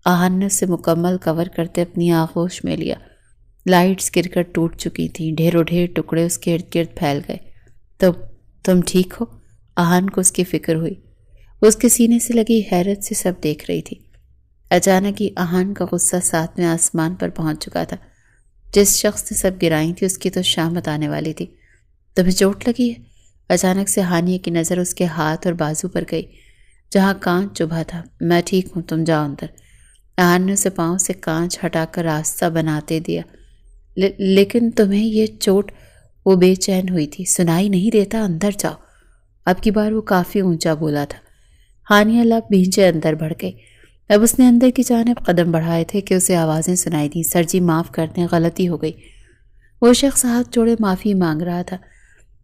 آہان نے اسے مکمل کور کرتے اپنی آغوش میں لیا۔ لائٹس گر کر ٹوٹ چکی تھیں، ڈھیروں ڈھیر ٹکڑے اس کے ارد گرد پھیل گئے۔ تم ٹھیک ہو؟ آہان کو اس کی فکر ہوئی۔ وہ اس کے سینے سے لگی حیرت سے سب دیکھ رہی تھی۔ اچانک ہی آہان کا غصہ 7ویں آسمان پر پہنچ چکا تھا۔ جس شخص نے سب گرائی تھی اس کی تو شامت آنے والی تھی۔ تمہیں چوٹ لگی ہے؟ اچانک سے ہانیہ کی نظر اس کے ہاتھ اور بازو پر گئی جہاں کانچ چبھا تھا۔ میں ٹھیک ہوں، تم جاؤ اندر۔ آہان نے اسے پاؤں سے کانچ ہٹا کر راستہ بناتے دیا۔ لیکن تمہیں یہ چوٹ؟ وہ بے چین ہوئی تھی۔ سنائی نہیں دیتا؟ اندر جاؤ۔ اب کی بار وہ کافی اونچا بولا تھا۔ ہانیہ لب بھینچے اندر بڑھ گئی۔ اب اس نے اندر کی جانب قدم بڑھائے تھے کہ اسے آوازیں سنائی دیں، سر جی معاف کر دیں، غلطی ہو گئی۔ وہ شخص ہاتھ جوڑے معافی مانگ رہا تھا،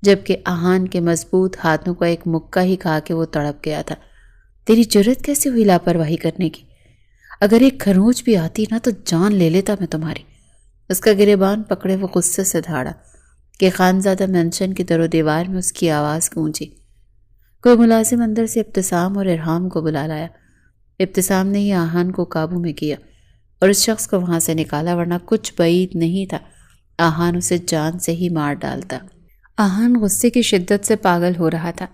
جبکہ آہان کے مضبوط ہاتھوں کا ایک مکہ ہی کھا کے وہ تڑپ گیا تھا۔ تیری جرت کیسے ہوئی لاپرواہی کرنے کی؟ اگر ایک کھروچ بھی آتی نا تو جان لے لیتا میں تمہاری۔ اس کا گریبان پکڑے وہ غصے سے دھاڑا کہ خانزادہ مینشن کی در و دیوار میں اس کی آواز گونجی۔ کوئی ملازم اندر سے ابتسام اور ارحام کو بلا لایا۔ ابتسام نے ہی آہان کو قابو میں کیا اور اس شخص کو وہاں سے نکالا، ورنہ کچھ بعید نہیں تھا آہان اسے جان سے ہی مار ڈالتا۔ آہان غصے کی شدت سے پاگل ہو رہا تھا۔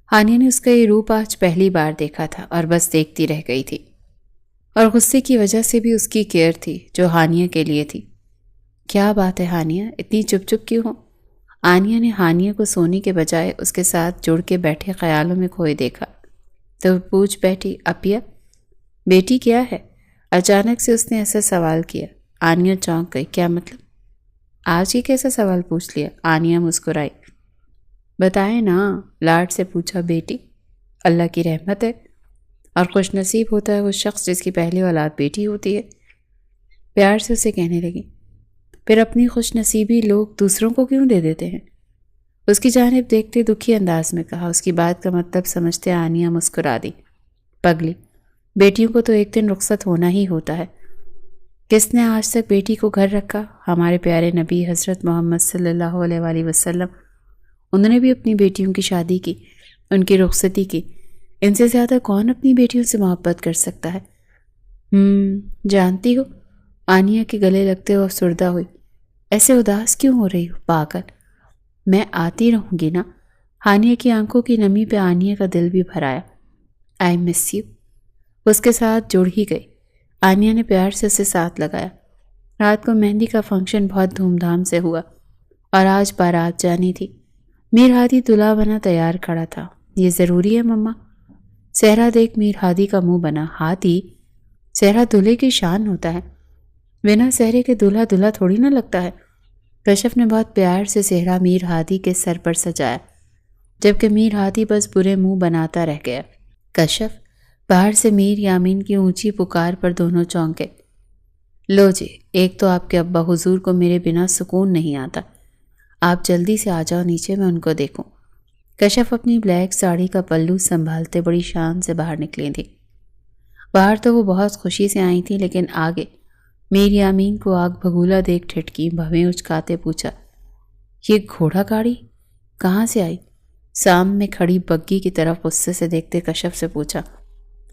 ہانیہ نے اس کا یہ روپ آج پہلی بار دیکھا تھا اور بس دیکھتی رہ گئی تھی، اور غصے کی وجہ سے بھی اس کی کیئر تھی جو ہانیہ کے لیے تھی۔ کیا بات ہے ہانیہ، اتنی چپ چپ کیوں ہو؟ آنیہ نے ہانیہ کو سونے کے بجائے اس کے ساتھ جڑ کے بیٹھے خیالوں میں کھوئے دیکھا تو پوچھ بیٹھی، اپیا بیٹی کیا ہے؟ اچانک سے اس نے ایسا سوال کیا۔ آنیہ چونک گئی۔ کیا مطلب؟ آج یہ کیسا سوال پوچھ لیا؟ آنیہ مسکرائی۔ بتائے نا، لاڈ سے پوچھا۔ بیٹی اللہ کی رحمت ہے۔ اور خوش نصیب ہوتا ہے وہ شخص جس کی پہلی اولاد بیٹی ہوتی ہے۔ پیار سے اسے کہنے لگی، پھر اپنی خوش نصیبی لوگ دوسروں کو کیوں دے دیتے ہیں؟ اس کی جانب دیکھتے دکھی انداز میں کہا۔ اس کی بات کا مطلب سمجھتے عانیہ مسکرا دی۔ پگلی، بیٹیوں کو تو ایک دن رخصت ہونا ہی ہوتا ہے۔ کس نے آج تک بیٹی کو گھر رکھا؟ ہمارے پیارے نبی حضرت محمد صلی اللہ علیہ وآلہ وسلم، انہوں نے بھی اپنی بیٹیوں کی شادی کی، ان کی رخصتی کی۔ ان سے زیادہ کون اپنی بیٹیوں سے محبت کر سکتا ہے؟ جانتی ہو، عانیہ کے گلے لگتے ہوئے افسردہ ہوئی، ایسے اداس کیوں ہو رہی ہو پاگل؟ میں آتی رہوں گی نا۔ عانیہ کی آنکھوں کی نمی پہ عانیہ کا دل بھی بھر آیا۔ آئی مس یو۔ اس کے ساتھ جڑ ہی گئی۔ عانیہ نے پیار سے اسے ساتھ لگایا۔ رات کو مہندی کا فنکشن بہت دھوم دھام سے ہوا اور آج بارات جانی تھی۔ میر ہادی دلہا بنا تیار کھڑا تھا۔ یہ ضروری ہے مما؟ صحرا دیکھ میر ہادی کا منہ بنا۔ ہادی، صحرا دلہے کی شان ہوتا ہے، بنا صحرے کے دلہا دلہا تھوڑی نہ لگتا ہے۔ کشف نے بہت پیار سے صحرا میر ہادی کے سر پر سجایا، جبکہ میر ہادی بس برے منہ بناتا رہ گیا۔ کشف، باہر سے میر یامین کی اونچی پکار پر دونوں چونکے۔ لو جی، ایک تو آپ کے ابا حضور کو میرے بنا سکون نہیں آتا، آپ جلدی سے آ جاؤ نیچے، میں ان کو دیکھوں۔ کشف اپنی بلیک ساڑی کا پلو سنبھالتے بڑی شان سے باہر نکلی تھی۔ باہر تو وہ بہت خوشی سے آئی تھی، لیکن آگے میر یامین کو آگ بھگولا دیکھ ٹھٹکی، بھویں اچکاتے پوچھا، یہ گھوڑا گاڑی کہاں سے آئی؟ سام میں کھڑی بگی کی طرف غصے سے دیکھتے کشف سے پوچھا۔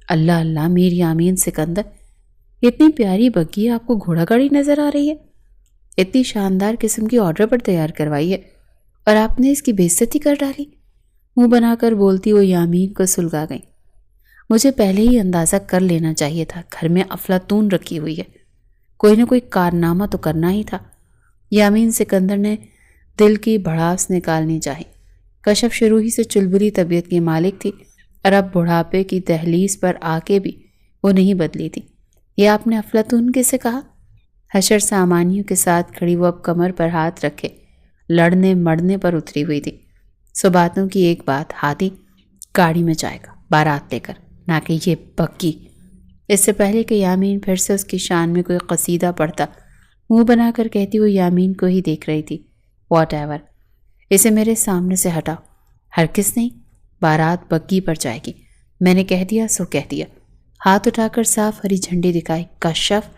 اللہ اللہ میر یامین سکندر، اتنی پیاری بگی آپ کو گھوڑا گاڑی نظر آ رہی ہے؟ اتنی شاندار قسم کی آرڈر پر تیار کروائی ہے اور آپ نے اس کی بے عزتی کر ڈالی۔ منہ بنا کر بولتی وہ یامین کو سلگا گئی۔ مجھے پہلے ہی اندازہ کر لینا چاہیے تھا، گھر میں افلاطون رکھی ہوئی ہے، کوئی نہ کوئی کارنامہ تو کرنا ہی تھا۔ یامین سکندر نے دل کی بھڑاس نکالنی چاہی۔ کشف شروع ہی سے چلبلی طبیعت کی مالک تھی اور اب بڑھاپے کی دہلیز پر آ کے بھی وہ نہیں بدلی تھی۔ یہ آپ نے افلاطون کسے کہا؟ حشر سامانیوں کے ساتھ کھڑی وہ اب کمر پر ہاتھ رکھے لڑنے مڑنے پر اتری ہوئی تھی۔ سو باتوں کی ایک بات، ہادی گاڑی میں جائے گا بارات لے کر، نہ کہ یہ بگی۔ اس سے پہلے کہ یامین پھر سے اس کی شان میں کوئی قصیدہ پڑھتا، منہ بنا کر کہتی وہ یامین کو ہی دیکھ رہی تھی، واٹ ایور، اسے میرے سامنے سے ہٹاؤ۔ ہرگز نہیں، بارات بگی پر جائے گی، میں نے کہہ دیا سو کہہ دیا۔ ہاتھ اٹھا کر صاف ہری جھنڈی دکھائی۔ کشف،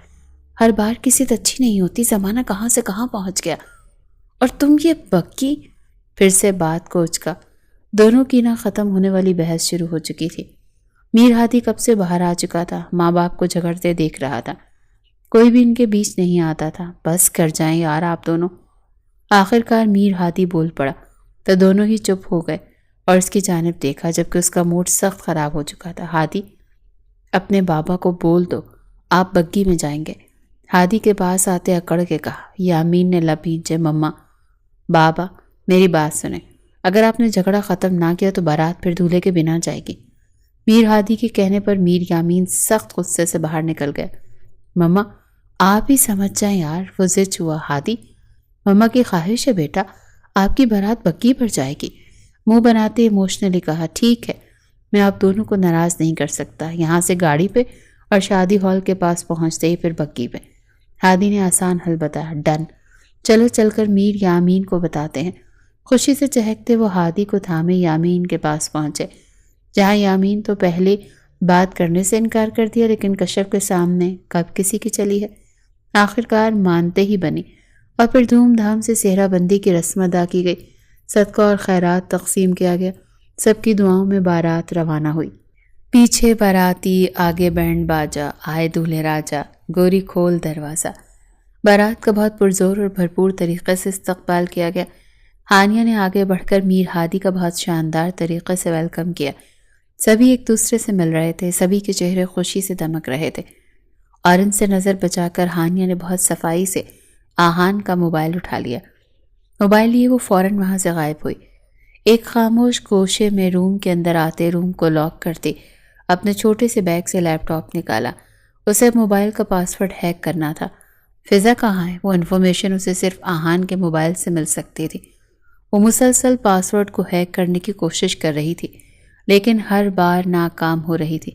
ہر بار کسی سے اچھی نہیں ہوتی، زمانہ کہاں سے کہاں پہنچ گیا، اور تم یہ بگی۔ پھر سے بات کو اچکا۔ دونوں کی نہ ختم ہونے والی بحث شروع ہو چکی تھی۔ میر ہادی کب سے باہر آ چکا تھا، ماں باپ کو جھگڑتے دیکھ رہا تھا، کوئی بھی ان کے بیچ نہیں آتا تھا۔ بس کر جائیں یار آپ دونوں۔ آخر کار میر ہادی بول پڑا تو دونوں ہی چپ ہو گئے اور اس کی جانب دیکھا، جبکہ اس کا موڈ سخت خراب ہو چکا تھا۔ ہادی، اپنے بابا کو بول دو آپ بگی میں جائیں گے۔ ہادی کے پاس آتے اکڑ کے کہا۔ یامین نے لب بھینچے۔ مما، بابا میری بات سنیں، اگر آپ نے جھگڑا ختم نہ کیا تو بارات پھر دولہے کے بنا جائے گی۔ میر ہادی کے کہنے پر میر یامین سخت غصے سے باہر نکل گئے۔ مما آپ ہی سمجھ جائیں یار، وہ ضد ہوا۔ ہادی، مما کی خواہش ہے بیٹا، آپ کی بارات بگی پر جائے گی۔ منہ بناتے ایموشنلی کہا، ٹھیک ہے، میں آپ دونوں کو ناراض نہیں کر سکتا، یہاں سے گاڑی پہ اور شادی ہال کے پاس پہنچتے ہی پھر بگی پہ۔ ہادی نے آسان حل بتایا۔ ڈن، چلو چل کر میر یامین کو بتاتے ہیں۔ خوشی سے چہکتے وہ ہادی کو تھامے یامین کے پاس پہنچے، جہاں یامین تو پہلے بات کرنے سے انکار کر دیا، لیکن کشف کے سامنے کب کسی کی چلی ہے۔ آخر کار مانتے ہی بنی اور پھر دھوم دھام سے صحرا بندی کی رسم ادا کی گئی، صدقہ اور خیرات تقسیم کیا گیا، سب کی دعاؤں میں بارات روانہ ہوئی۔ پیچھے باراتی، آگے بینڈ باجا، آئے دولہے راجا، گوری کھول دروازہ۔ بارات کا بہت پرزور اور بھرپور طریقے سے استقبال کیا گیا۔ ہانیہ نے آگے بڑھ کر میر ہادی کا بہت شاندار طریقے سے ویلکم کیا۔ سبھی ایک دوسرے سے مل رہے تھے، سبھی کے چہرے خوشی سے دمک رہے تھے، اور ان سے نظر بچا کر ہانیہ نے بہت صفائی سے آہان کا موبائل اٹھا لیا۔ موبائل لیے وہ فوراً وہاں سے غائب ہوئی۔ ایک خاموش گوشے میں روم کے اندر آتے روم کو لاک کرتے اپنے چھوٹے سے بیگ سے لیپ ٹاپ نکالا۔ اسے موبائل کا پاس ورڈ ہیک کرنا تھا۔ فضا کہاں ہے؟ وہ انفارمیشن اسے صرف آہان کے موبائل سے مل سکتی تھی۔ وہ مسلسل پاس ورڈ کو ہیک کرنے کی کوشش کر رہی تھی، لیکن ہر بار ناکام ہو رہی تھی۔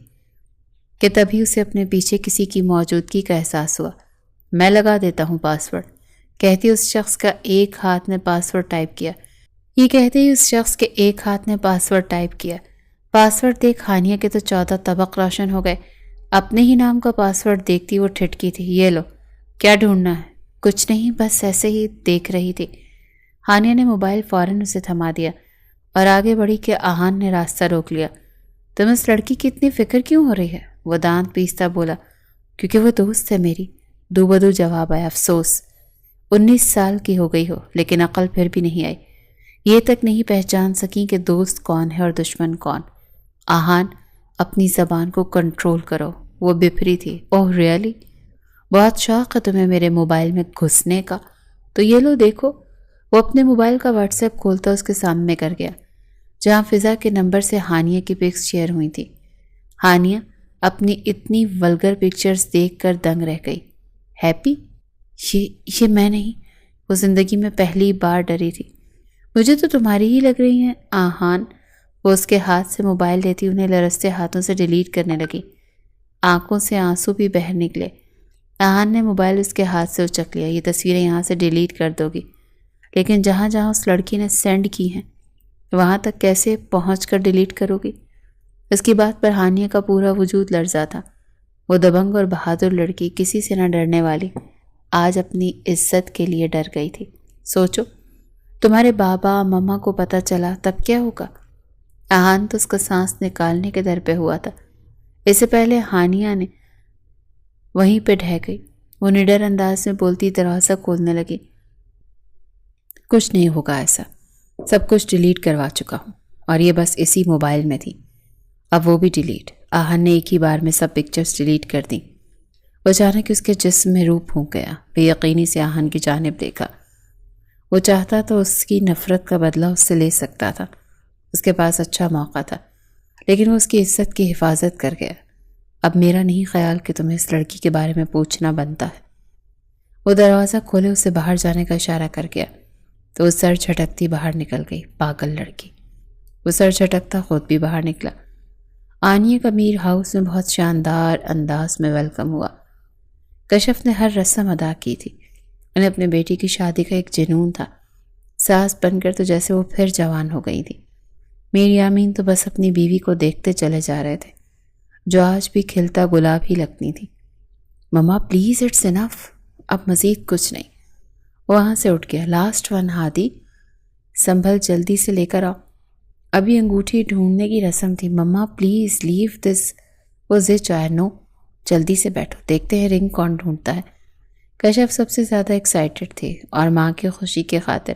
کہ تبھی اسے اپنے پیچھے کسی کی موجودگی کا احساس ہوا۔ میں لگا دیتا ہوں پاسورڈ، کہتی اس شخص کا ایک ہاتھ نے پاسورڈ ٹائپ کیا۔ یہ کہتے ہی اس شخص کے ایک ہاتھ نے پاسورڈ ٹائپ کیا۔ پاسورڈ دیکھ ہانیہ کے تو 14 طبق روشن ہو گئے۔ اپنے ہی نام کا پاسورڈ دیکھتی وہ ٹھٹکی تھی۔ یہ لو، کیا ڈھونڈنا ہے؟ کچھ نہیں، بس ایسے ہی دیکھ رہی تھی۔ ہانیہ نے موبائل فوراً اسے تھما دیا اور آگے بڑھی کہ آہان نے راستہ روک لیا۔ تم اس لڑکی کی اتنی فکر کیوں ہو رہی ہے؟ وہ دانت پیستا بولا۔ کیونکہ وہ دوست ہے میری، دو بدو جواب آیا۔ افسوس 19 سال کی ہو گئی ہو، لیکن عقل پھر بھی نہیں آئی۔ یہ تک نہیں پہچان سکی کہ دوست کون ہے اور دشمن کون۔ آہان، اپنی زبان کو کنٹرول کرو۔ وہ بپری تھی۔ اوہ ریئلی؟ بہت شوق ہے تمہیں میرے موبائل میں گھسنے کا؟ تو یہ لو دیکھو۔ وہ اپنے موبائل کا واٹس ایپ کھولتا اس کے سامنے کر گیا، جہاں فضا کے نمبر سے ہانیہ کی پکس شیئر ہوئی تھی۔ ہانیہ اپنی اتنی ولگر پکچرز دیکھ کر دنگ رہ گئی۔ ہیپی؟ یہ میں نہیں، وہ زندگی میں پہلی بار ڈری تھی۔ مجھے تو تمہاری ہی لگ رہی ہیں آہان۔ وہ اس کے ہاتھ سے موبائل لیتی انہیں لرزتے ہاتھوں سے ڈیلیٹ کرنے لگی۔ آنکھوں سے آنسو بھی بہہ نکلے۔ آہان نے موبائل اس کے ہاتھ سے اچک لیا۔ یہ تصویریں یہاں سے ڈیلیٹ کر دو گی، لیکن جہاں جہاں اس لڑکی نے سینڈ کی ہیں وہاں تک کیسے پہنچ کر ڈیلیٹ کرو گی؟ اس کی بات پر ہانیہ کا پورا وجود لرزا تھا۔ وہ دبنگ اور بہادر لڑکی، کسی سے نہ ڈرنے والی، آج اپنی عزت کے لیے ڈر گئی تھی۔ سوچو، تمہارے بابا مما کو پتہ چلا تب کیا ہوگا؟ آہان تو اس کا سانس نکالنے کے در پہ ہوا تھا۔ اس سے پہلے ہانیہ نے وہیں پہ ڈھہ گئی۔ وہ نڈر انداز میں بولتی دروازہ کھولنے لگی۔ کچھ نہیں ہوگا ایسا، سب کچھ ڈیلیٹ کروا چکا ہوں، اور یہ بس اسی موبائل میں تھی، اب وہ بھی ڈیلیٹ۔ آہان نے ایک ہی بار میں سب پکچرز ڈیلیٹ کر دیں۔ وہ اچانک اس کے جسم میں روح پھونک گیا۔ بے یقینی سے آہان کی جانب دیکھا۔ وہ چاہتا تو اس کی نفرت کا بدلہ اس سے لے سکتا تھا، اس کے پاس اچھا موقع تھا، لیکن وہ اس کی عزت کی حفاظت کر گیا۔ اب میرا نہیں خیال کہ تمہیں اس لڑکی کے بارے میں پوچھنا بنتا ہے۔ وہ دروازہ کھولے اسے باہر جانے کا اشارہ کر گیا تو وہ سر جھٹکتی باہر نکل گئی۔ پاگل لڑکی۔ وہ سر جھٹکتا خود بھی باہر نکلا۔ آنیہ کا میر ہاؤس میں بہت شاندار انداز میں ویلکم ہوا۔ کشف نے ہر رسم ادا کی تھی۔ انہیں اپنے بیٹی کی شادی کا ایک جنون تھا۔ ساس بن کر تو جیسے وہ پھر جوان ہو گئی تھی۔ میر یامین تو بس اپنی بیوی کو دیکھتے چلے جا رہے تھے، جو آج بھی کھلتا گلاب ہی لگتی تھی۔ مما پلیز اٹس انف، اب مزید کچھ نہیں۔ وہاں سے اٹھ گیا۔ لاسٹ ون ہادی، سنبھل جلدی سے لے کر آؤ۔ ابھی انگوٹھی ڈھونڈنے کی رسم تھی۔ مما پلیز لیو دس، وہ زچ آیا۔ نو، جلدی سے بیٹھو، دیکھتے ہیں رنگ کون ڈھونڈتا ہے۔ کشف سب سے زیادہ ایکسائٹڈ تھی اور ماں کی خوشی کی خاطر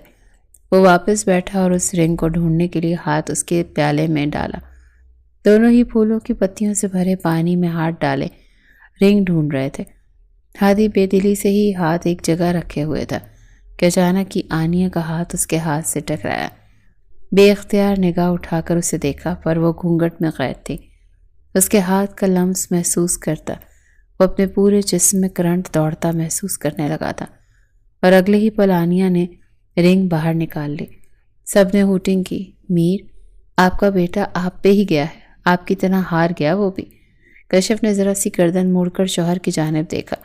وہ واپس بیٹھا اور اس رنگ کو ڈھونڈنے کے لیے ہاتھ اس کے پیالے میں ڈالا۔ دونوں ہی پھولوں کی پتیوں سے بھرے پانی میں ہاتھ ڈالے رنگ ڈھونڈ رہے تھے۔ ہادی بے دلی سے ہی ہاتھ ایک جگہ رکھے ہوئے تھا کہ اچانک ہی آنیہ کا ہاتھ اس کے ہاتھ سے ٹکرایا۔ بے اختیار نگاہ اٹھا کر اسے دیکھا، پر وہ گھونگھٹ میں قید تھی۔ اس کے ہاتھ کا لمس محسوس کرتا وہ اپنے پورے جسم میں کرنٹ دوڑتا محسوس کرنے لگا تھا، اور اگلے ہی پل آنیہ نے رنگ باہر نکال لی۔ سب نے ہوٹنگ کی۔ میر، آپ کا بیٹا آپ پہ ہی گیا ہے، آپ کی طرح ہار گیا وہ بھی۔ کشف نے ذرا سی گردن موڑ کر شوہر کی جانب دیکھا،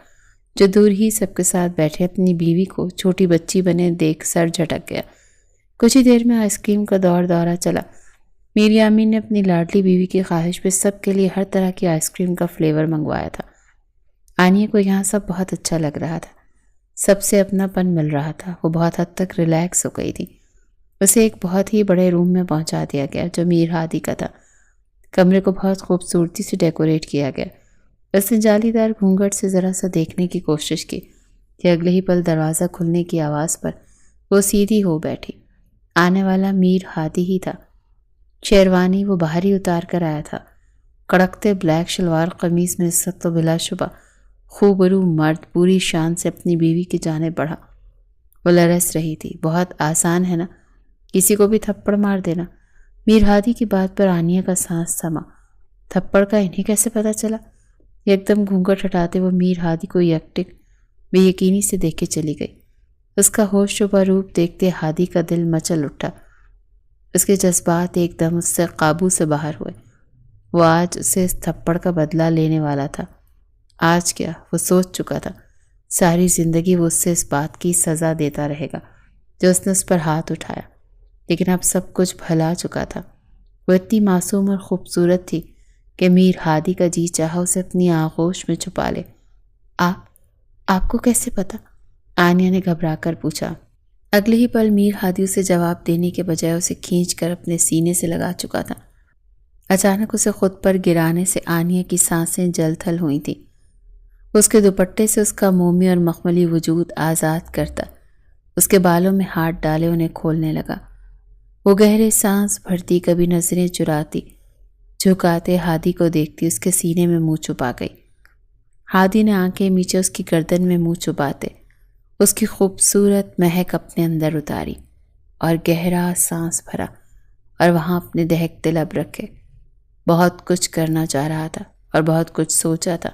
جو دور ہی سب کے ساتھ بیٹھے اپنی بیوی کو چھوٹی بچی بنے دیکھ سر جھٹک گیا۔ کچھ ہی دیر میں آئس کریم کا دورہ چلا۔ میر یامین نے اپنی لاڈلی بیوی کی خواہش پہ سب کے لیے ہر طرح کی آئس کریم کا فلیور منگوایا تھا۔ آنیہ کو یہاں سب بہت اچھا لگ رہا تھا، سب سے اپنا پن مل رہا تھا۔ وہ بہت حد تک ریلیکس ہو گئی تھی۔ اسے ایک بہت ہی بڑے روم میں پہنچا دیا گیا جو میر ہادی کا تھا۔ کمرے کو بہت خوبصورتی سے ڈیکوریٹ کیا گیا۔ اس نے جالی دار گھونگھٹ سے ذرا سا دیکھنے کی کوشش کی کہ اگلے ہی پل دروازہ کھلنے کی آواز پر وہ سیدھی ہو بیٹھی۔ آنے والا میر ہادی ہی تھا۔ شیروانی وہ باہر ہی اتار کر آیا تھا۔ کڑکتے بلیک شلوار قمیض میں اس وقت تو بلا شبہ خوبرو مرد پوری شان سے اپنی بیوی کی جانب بڑھا۔ وہ لرز رہی تھی۔ بہت آسان ہے نا، کسی کو بھی تھپڑ مار دینا۔ میر ہادی کی بات پر آنیہ کا سانس تھما۔ تھپڑ کا انہیں کیسے پتا چلا؟ ایک دم گھونگھٹ ہٹاتے وہ میر ہادی کو یکٹک بے یقینی سے دیکھ کے چلی گئی۔ اس کا ہوش شبہ روپ دیکھتے ہادی کا دل مچل اٹھا۔ اس کے جذبات ایک دم اس سے قابو سے باہر ہوئے۔ وہ آج اسے اس تھپڑ کا بدلہ لینے والا تھا۔ آج کیا، وہ سوچ چکا تھا، ساری زندگی وہ اسے اس بات کی سزا دیتا رہے گا جو اس نے اس پر ہاتھ اٹھایا، لیکن اب سب کچھ بھلا چکا تھا۔ وہ اتنی معصوم اور خوبصورت تھی کہ میر ہادی کا جی چاہا اسے اپنی آغوش میں چھپا لے۔ آپ کو کیسے پتا؟ آنیا نے گھبرا کر پوچھا۔ اگلے ہی پل میر ہادی اسے جواب دینے کے بجائے اسے کھینچ کر اپنے سینے سے لگا چکا تھا۔ اچانک اسے خود پر گرانے سے آنیا کی سانسیں جل تھل ہوئی تھیں۔ اس کے دوپٹے سے اس کا مومی اور مخملی وجود آزاد کرتا، اس کے بالوں میں ہاتھ ڈالے انہیں کھولنے لگا۔ وہ گہرے سانس بھرتی، کبھی نظریں چراتی، جھکاتے ہادی کو دیکھتی، اس کے سینے میں منہ چھپا گئی۔ ہادی نے آنکھیں میچے اس کی گردن میں منہ چھپاتے اس کی خوبصورت مہک اپنے اندر اتاری اور گہرا سانس بھرا اور وہاں اپنے دہکتے لب رکھے۔ بہت کچھ کرنا چاہ رہا تھا اور بہت کچھ سوچا تھا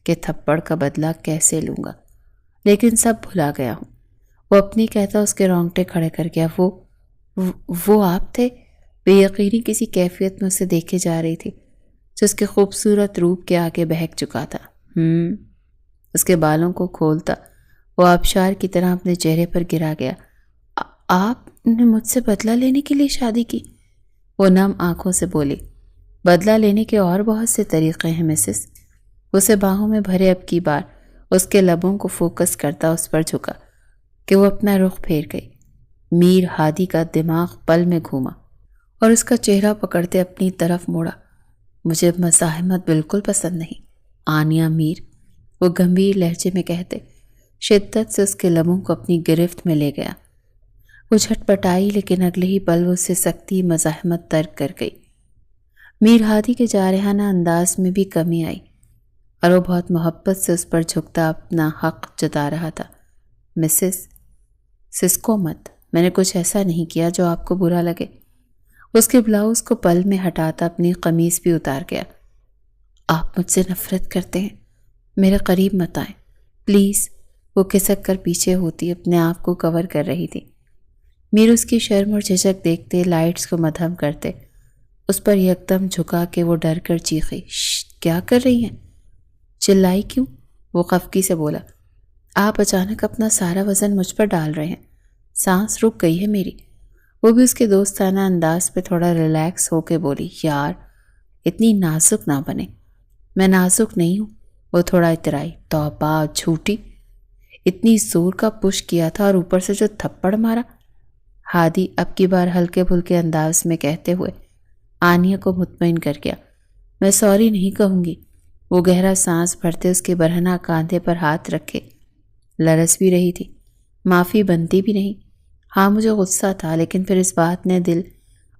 کہ تھپڑ کا بدلہ کیسے لوں گا، لیکن سب بھلا گیا ہوں۔ وہ اپنی کہتا اس کے رونگٹے کھڑے کر گیا۔ وہ آپ تھے؟ بے یقینی کسی کیفیت میں اسے دیکھے جا رہی تھی جو اس کے خوبصورت روپ کے آگے بہک چکا تھا۔ اس کے بالوں کو کھولتا وہ آبشار کی طرح اپنے چہرے پر گرا گیا۔ آپ نے مجھ سے بدلہ لینے کے لیے شادی کی؟ وہ نم آنکھوں سے بولی۔ بدلہ لینے کے اور بہت سے طریقے ہیں مسز۔ اسے باہوں میں بھرے اب کی بار اس کے لبوں کو فوکس کرتا اس پر جھکا کہ وہ اپنا رخ پھیر گئی۔ میر ہادی کا دماغ پل میں گھوما اور اس کا چہرہ پکڑتے اپنی طرف موڑا۔ مجھے مزاحمت بالکل پسند نہیں آنیا میر، وہ گمبھیر لہجے میں کہتے، شدت سے اس کے لبوں کو اپنی گرفت میں لے گیا۔ وہ جھٹپٹائی، لیکن اگلے ہی پل وہ اسے سختی مزاحمت ترک کر گئی۔ میر ہادی کے جارحانہ انداز میں بھی کمی آئی اور وہ بہت محبت سے اس پر جھکتا اپنا حق جتا رہا تھا۔ مسز، سسکو مت، میں نے کچھ ایسا نہیں کیا جو آپ کو برا لگے۔ اس کے بلاؤز کو پل میں ہٹاتا اپنی قمیض بھی اتار گیا۔ آپ مجھ سے نفرت کرتے ہیں، میرے قریب مت آئیں پلیز۔ وہ کھسک کر پیچھے ہوتی اپنے آپ کو کور کر رہی تھی۔ میر اس کی شرم اور جھجک دیکھتے لائٹس کو مدھم کرتے اس پر یکدم جھکا کہ وہ ڈر کر چیخی۔ کیا کر رہی ہیں؟ چلائی کیوں؟ وہ خفگی سے بولا۔ آپ اچانک اپنا سارا وزن مجھ پر ڈال رہے ہیں، سانس رک گئی ہے میری۔ وہ بھی اس کے دوستانہ انداز پہ تھوڑا ریلیکس ہو کے بولی۔ یار اتنی نازک نہ بنے۔ میں نازک نہیں ہوں، وہ تھوڑا اترائی۔ توبہ، جھوٹی، اتنی زور کا پش کیا تھا اور اوپر سے جو تھپڑ مارا۔ ہادی اب کی بار ہلکے پھلکے انداز میں کہتے ہوئے آنیا کو مطمئن کر گیا۔ میں سوری نہیں کہوں گی۔ وہ گہرا سانس بھرتے اس کے برہنہ کاندھے پر ہاتھ رکھے، لرز بھی رہی تھی، معافی بنتی بھی نہیں۔ ہاں مجھے غصہ تھا، لیکن پھر اس بات نے دل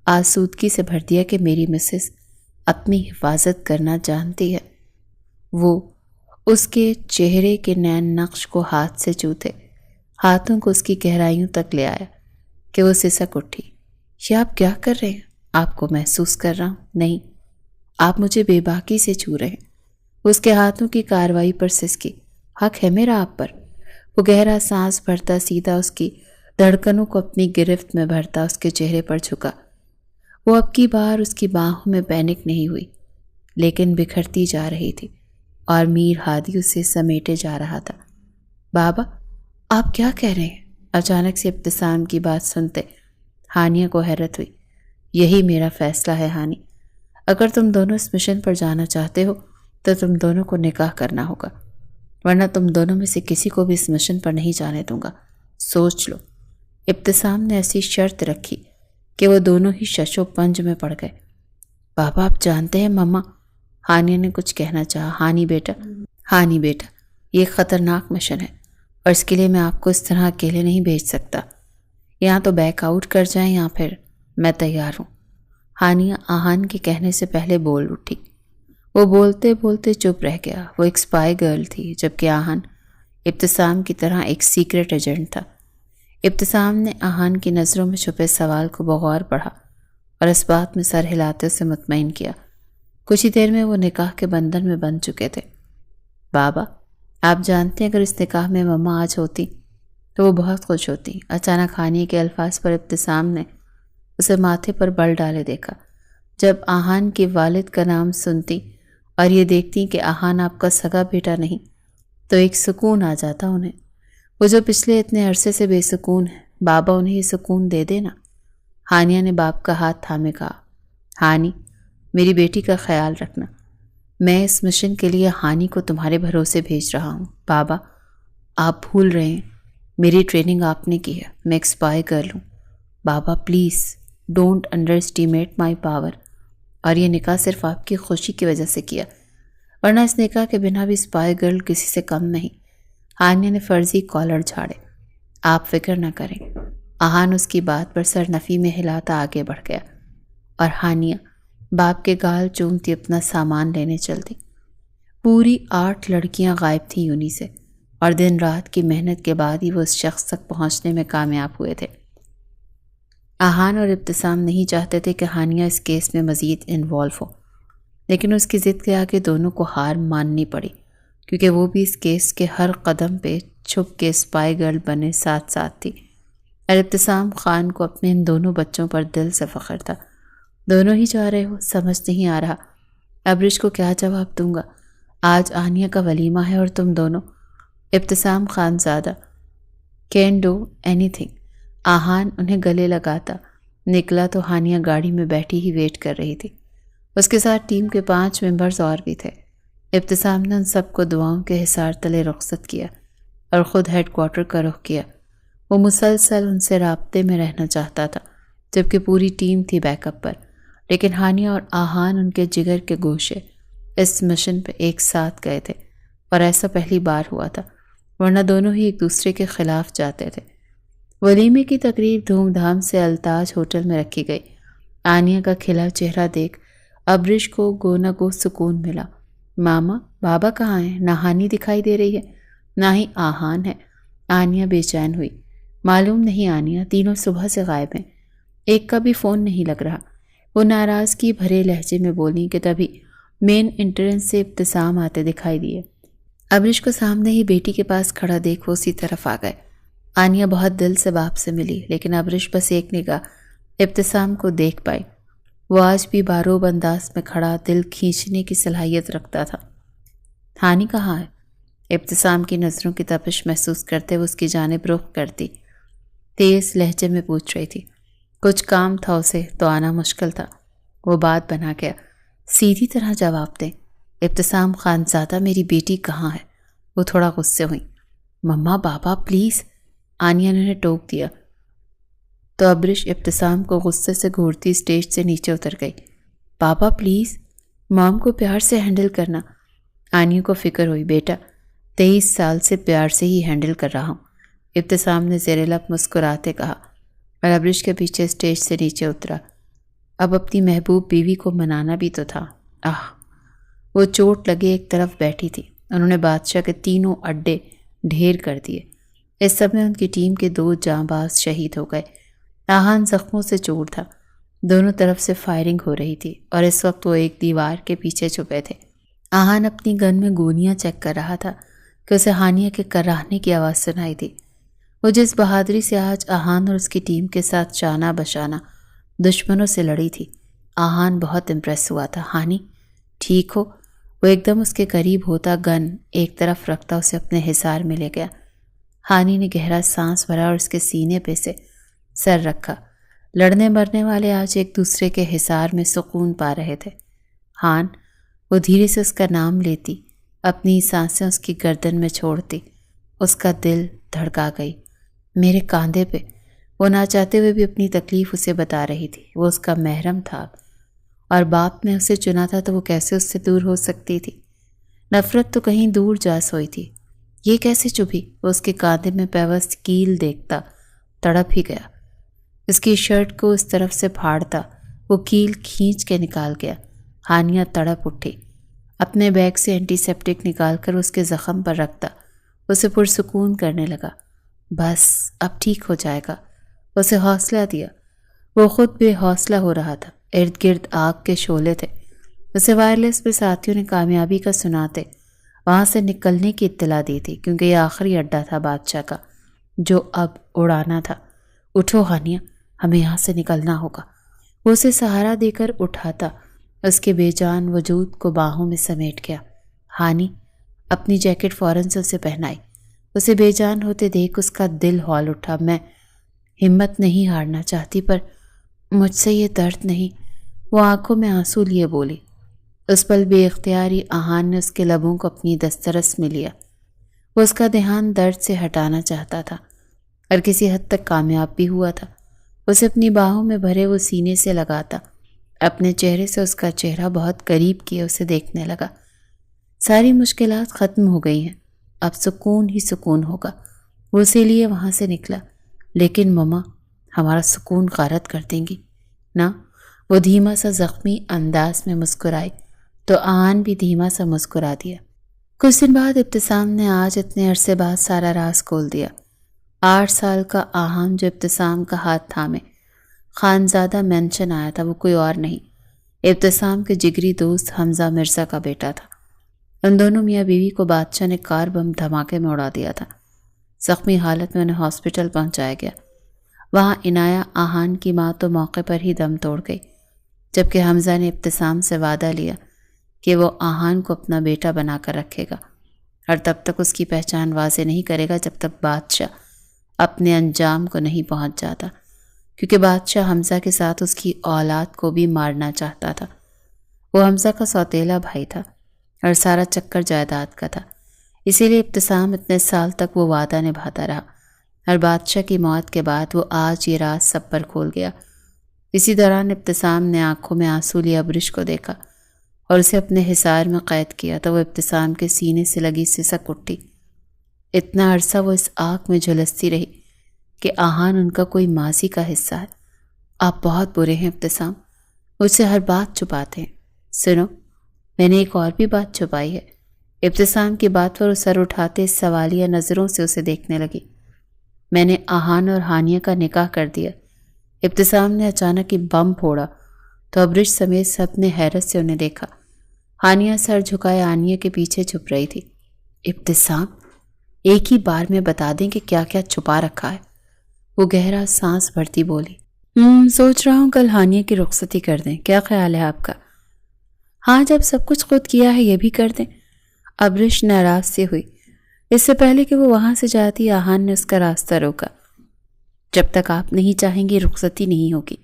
آسودگی سے بھر دیا کہ میری مسز اپنی حفاظت کرنا جانتی ہے۔ وہ اس کے چہرے کے نین نقش کو ہاتھ سے چوتے ہاتھوں کو اس کی گہرائیوں تک لے آیا کہ وہ سسک اٹھی۔ یہ آپ کیا کر رہے ہیں؟ آپ کو محسوس کر رہا ہوں۔ نہیں، آپ مجھے بے باکی سے چھو رہے ہیں۔ اس کے ہاتھوں کی کارروائی پر سسکی۔ حق ہے میرا آپ پر۔ وہ گہرا سانس بھرتا سیدھا اس کی دھڑکنوں کو اپنی گرفت میں بھرتا اس کے چہرے پر جھکا۔ وہ اب کی بار اس کی باہوں میں پینک نہیں ہوئی، لیکن بکھرتی جا رہی تھی اور میر ہادی اسے سمیٹے جا رہا تھا۔ بابا، آپ کیا کہہ رہے ہیں؟ اچانک سے ابتسام کی بات سنتے ہانیہ کو حیرت ہوئی۔ یہی میرا فیصلہ ہے ہانی، اگر تم دونوں اس مشن پر جانا چاہتے ہو تو تم دونوں کو نکاح کرنا ہوگا، ورنہ تم دونوں میں سے کسی کو بھی اس مشن پر نہیں جانے دوں گا۔ سوچ لو۔ ابتسام نے ایسی شرط رکھی کہ وہ دونوں ہی ششو پنج میں پڑ گئے۔ بابا آپ جانتے ہیں مما، ہانیہ نے کچھ کہنا چاہا۔ ہانی بیٹا، یہ ایک خطرناک مشن ہے اور اس کے لیے میں آپ کو اس طرح اکیلے نہیں بھیج سکتا۔ یہاں تو بیک آؤٹ کر جائیں یا پھر میں تیار ہوں۔ ہانیہ آہان کے کہنے سے پہلے بول اٹھی۔ وہ بولتے بولتے چپ رہ گیا۔ وہ ایک سپائی گرل تھی، جبکہ آہان ابتسام کی طرح ایک سیکرٹ ایجنٹ تھا۔ ابتسام نے آہان کی نظروں میں چھپے سوال کو بغور پڑھا اور اس بات میں سر ہلاتے اسے مطمئن کیا۔ کچھ ہی دیر میں وہ نکاح کے بندھن میں بندھ چکے تھے۔ بابا، آپ جانتے ہیں اگر اس نکاح میں مما آج ہوتی تو وہ بہت خوش ہوتی۔ اچانک ہانیہ کے الفاظ پر ابتسام نے اسے ماتھے پر بل ڈالے دیکھا، جب آہان کے والد کا نام سنتی اور یہ دیکھتی کہ آہان آپ کا سگا بیٹا نہیں تو ایک سکون آ جاتا انہیں۔ وہ جو پچھلے اتنے عرصے سے بے سکون ہے، بابا انہیں یہ سکون دے دینا۔ ہانیہ نے باپ کا ہاتھ تھامے کہا، ہانی میری بیٹی کا خیال رکھنا، میں اس مشن کے لیے ہانی کو تمہارے بھروسے بھیج رہا ہوں۔ بابا آپ بھول رہے ہیں، میری ٹریننگ آپ نے کی ہے، میں ایک اسپائی گرل ہوں۔ بابا please don't under estimate my power, اور یہ نکاح صرف آپ کی خوشی کی وجہ سے کیا، ورنہ اس نکاح کے بنا بھی اسپائی گرل کسی سے کم نہیں۔ ہانیہ نے فرضی کالر جھاڑے۔ آپ فکر نہ کریں۔ آہان اس کی بات پر سر نفی میں ہلاتا آگے بڑھ گیا اور ہانیہ باپ کے گال چومتی اپنا سامان لینے چلتی۔ پوری 8 لڑکیاں غائب تھیں یونی سے، اور دن رات کی محنت کے بعد ہی وہ اس شخص تک پہنچنے میں کامیاب ہوئے تھے۔ آہان اور ابتسام نہیں چاہتے تھے کہ ہانیہ اس کیس میں مزید انوالو ہو، لیکن اس کی ضد کے آگے دونوں کو ہار ماننی پڑی، کیونکہ وہ بھی اس کیس کے ہر قدم پہ چھپ کے اسپائی گرل بنے ساتھ تھی۔ اور ابتسام خان کو اپنے ان دونوں بچوں پر دل سے فخر تھا۔ دونوں ہی جا رہے ہو، سمجھ نہیں آ رہا ابرش کو کیا جواب دوں گا۔ آج آنیہ کا ولیمہ ہے اور تم دونوں۔ Ibtisam Khanzada can do anything. Aahan انہیں گلے لگاتا نکلا تو ہانیہ گاڑی میں بیٹھی ہی ویٹ کر رہی تھی۔ اس کے ساتھ ٹیم کے 5 ممبرز اور بھی تھے۔ ابتسام نے ان سب کو دعاؤں کے حصار تلے رخصت کیا اور خود ہیڈ کوارٹر کا رخ کیا۔ وہ مسلسل ان سے رابطے میں رہنا چاہتا تھا، جبکہ پوری ٹیم تھی بیک اپ پر، لیکن ہانیہ اور آہان ان کے جگر کے گوشے اس مشن پہ ایک ساتھ گئے تھے، اور ایسا پہلی بار ہوا تھا، ورنہ دونوں ہی ایک دوسرے کے خلاف جاتے تھے۔ ولیمے کی تقریب دھوم دھام سے التاج ہوٹل میں رکھی گئی۔ آنیہ کا کھلا چہرہ دیکھ ابرش کو گو نہ گو سکون ملا۔ ماما بابا کہاں ہیں؟ نہ ہانی دکھائی دے رہی ہے، نہ ہی آہان ہے۔ آنیہ بے چین ہوئی۔ معلوم نہیں آنیہ، تینوں صبح سے غائب ہیں، ایک کا بھی فون نہیں لگ رہا۔ وہ ناراضگی بھرے لہجے میں بولی کہ تبھی مین انٹرنس سے ابتسام آتے دکھائی دیے۔ ابرش کو سامنے ہی بیٹی کے پاس کھڑا دیکھ وہ اسی طرف آ گئے۔ آنیہ بہت دل سے باپ سے ملی، لیکن ابرش بس ایک نگاہ ابتسام کو دیکھ پائی۔ وہ آج بھی باروب انداز میں کھڑا دل کھینچنے کی صلاحیت رکھتا تھا۔ ہانی کہاں ہے؟ ابتسام کی نظروں کی تپش محسوس کرتے وہ اس کی جانب رخ کرتی تیز لہجے میں پوچھ رہی تھی۔ کچھ کام تھا اسے تو آنا مشکل تھا۔ وہ بات بنا گیا، سیدھی طرح جواب دیں۔ ابتسام خان زادہ میری بیٹی کہاں ہے؟ وہ تھوڑا غصے ہوئی۔ مما بابا پلیز، آنیہ نے ٹوک دیا تو ابرش ابتسام کو غصے سے گھورتی اسٹیج سے نیچے اتر گئی۔ بابا پلیز، مام کو پیار سے ہینڈل کرنا۔ آنیہ کو فکر ہوئی، بیٹا 23 سال سے پیار سے ہی ہینڈل کر رہا ہوں، ابتسام نے زیر لب مسکراتے کہا، اور ابرش کے پیچھے اسٹیج سے نیچے اترا۔ اب اپنی محبوب بیوی کو منانا بھی تو تھا۔ وہ چوٹ لگے ایک طرف بیٹھی تھی۔ انہوں نے بادشاہ کے 3 اڈے ڈھیر کر دیے۔ اس سب میں ان کی ٹیم کے 2 جانباز شہید ہو گئے۔ آہان زخموں سے چور تھا، دونوں طرف سے فائرنگ ہو رہی تھی، اور اس وقت وہ ایک دیوار کے پیچھے چھپے تھے۔ آہان اپنی گن میں گولیاں چیک کر رہا تھا کہ اسے ہانیہ کے کراہنے کی آواز سنائی تھی۔ وہ جس بہادری سے آج آہان اور اس کی ٹیم کے ساتھ شانہ بشانہ دشمنوں سے لڑی تھی، آہان بہت امپریس ہوا تھا۔ ہانی ٹھیک ہو؟ وہ ایک دم اس کے قریب ہوتا گن ایک طرف رکھتا اسے اپنے حصار میں لے گیا۔ ہانی نے گہرا سانس بھرا اور اس کے سینے پہ سے سر رکھا۔ لڑنے مرنے والے آج ایک دوسرے کے حصار میں سکون پا رہے تھے۔ ہان، وہ دھیرے سے اس کا نام لیتی، اپنی سانسیں اس کی گردن میں چھوڑتی۔ اس کا دل دھڑکا گئی۔ میرے کاندھے پہ، وہ نہ چاہتے ہوئے بھی اپنی تکلیف اسے بتا رہی تھی۔ وہ اس کا محرم تھا، اور باپ نے اسے چنا تھا تو وہ کیسے اس سے دور ہو سکتی تھی؟ نفرت تو کہیں دور جا سوئی تھی، یہ کیسے چبھی؟ وہ اس کے کاندھے میں پیوست کیل دیکھتا تڑپ ہی گیا۔ اس کی شرٹ کو اس طرف سے پھاڑتا وہ کیل کھینچ کے نکال گیا۔ ہانیہ تڑپ اٹھی، اپنے بیگ سے اینٹی سیپٹک نکال کر اس کے زخم پر رکھتا اسے پرسکون کرنے لگا۔ بس اب ٹھیک ہو جائے گا، اسے حوصلہ دیا۔ وہ خود بے حوصلہ ہو رہا تھا۔ ارد گرد آگ کے شعلے تھے۔ اسے وائرلیس پہ ساتھیوں نے کامیابی کا سناتے وہاں سے نکلنے کی اطلاع دی تھی، کیونکہ یہ آخری اڈا تھا بادشاہ کا جو اب اڑانا تھا۔ اٹھو ہانیہ، ہمیں یہاں سے نکلنا ہوگا۔ وہ اسے سہارا دے کر اٹھاتا اس کے بے جان وجود کو باہوں میں سمیٹ گیا۔ ہانی اپنی جیکٹ فوراً سے اسے پہنائی۔ اسے بے جان ہوتے دیکھ اس کا دل ہول اٹھا۔ میں ہمت نہیں ہارنا چاہتی پر مجھ سے یہ درد نہیں، وہ آنکھوں میں آنسو لیے بولی۔ اس پل بے اختیاری آہان نے اس کے لبوں کو اپنی دسترس میں لیا۔ وہ اس کا دھیان درد سے ہٹانا چاہتا تھا اور کسی حد تک کامیاب بھی ہوا تھا۔ اسے اپنی باہوں میں بھرے وہ سینے سے لگاتا، اپنے چہرے سے اس کا چہرہ بہت قریب کیے اسے دیکھنے لگا۔ ساری مشکلات ختم ہو گئی ہیں، اب سکون ہی سکون ہوگا۔ وہ اسی لیے وہاں سے نکلا۔ لیکن مما ہمارا سکون غارت کر دیں گی نا؟ وہ دھیما سا زخمی انداز میں مسکرائی تو آہان بھی دھیما سا مسکرا دیا۔ کچھ دن بعد ابتسام نے آج اتنے عرصے بعد سارا راز کھول دیا۔ 8 سال کا آہان جو ابتسام کا ہاتھ تھامے خانزادہ مینشن آیا تھا، وہ کوئی اور نہیں، ابتسام کے جگری دوست حمزہ مرزا کا بیٹا تھا۔ ان دونوں میاں بیوی کو بادشاہ نے کار بم دھماکے میں اڑا دیا تھا۔ زخمی حالت میں انہیں ہاسپٹل پہنچایا گیا۔ وہاں عنایہ آہان کی ماں تو موقع پر ہی دم توڑ گئی، جبکہ حمزہ نے ابتسام سے وعدہ لیا کہ وہ آہان کو اپنا بیٹا بنا کر رکھے گا اور تب تک اس کی پہچان واضح نہیں کرے گا جب تک بادشاہ اپنے انجام کو نہیں پہنچ جاتا، کیونکہ بادشاہ حمزہ کے ساتھ اس کی اولاد کو بھی مارنا چاہتا تھا۔ وہ حمزہ کا سوتیلا بھائی تھا اور سارا چکر جائیداد کا تھا، اسی لیے ابتسام اتنے سال تک وہ وعدہ نبھاتا رہا اور بادشاہ کی موت کے بعد وہ آج یہ راز سب پر کھول گیا۔ اسی دوران ابتسام نے آنکھوں میں آنسو لیے ابرش کو دیکھا اور اسے اپنے حصار میں قید کیا تو وہ ابتسام کے سینے سے لگی سسک اٹھی۔ اتنا عرصہ وہ اس آگ میں جھلستی رہی کہ آہان ان کا کوئی ماضی کا حصہ ہے۔ آپ بہت برے ہیں ابتسام، مجھ سے ہر بات چھپاتے ہیں۔ سنو، میں نے ایک اور بھی بات چھپائی ہے۔ ابتسام کی بات پر وہ سر اٹھاتے سوالیہ نظروں سے اسے دیکھنے لگی۔ میں نے آہان اور ہانیہ کا نکاح کر دیا۔ ابتسام نے اچانک ہی بم پھوڑا تو ابرش سمیت سب نے حیرت سے انہیں دیکھا۔ ہانیہ سر جھکائے آنیہ کے پیچھے چھپ رہی تھی۔ ابتسام، ایک ہی بار میں بتا دیں کہ کیا کیا چھپا رکھا ہے؟ وہ گہرا سانس بھرتی بولی۔ سوچ رہا ہوں کل ہانیہ کی رخصتی کر دیں، کیا خیال ہے آپ کا؟ ہاں، جب سب کچھ خود کیا ہے یہ بھی کر دیں۔ ابرش ناراض سی ہوئی۔ اس سے پہلے کہ وہ وہاں سے جاتی آہان نے اس کا راستہ روکا۔ جب تک آپ نہیں چاہیں گی رخصتی نہیں ہوگی۔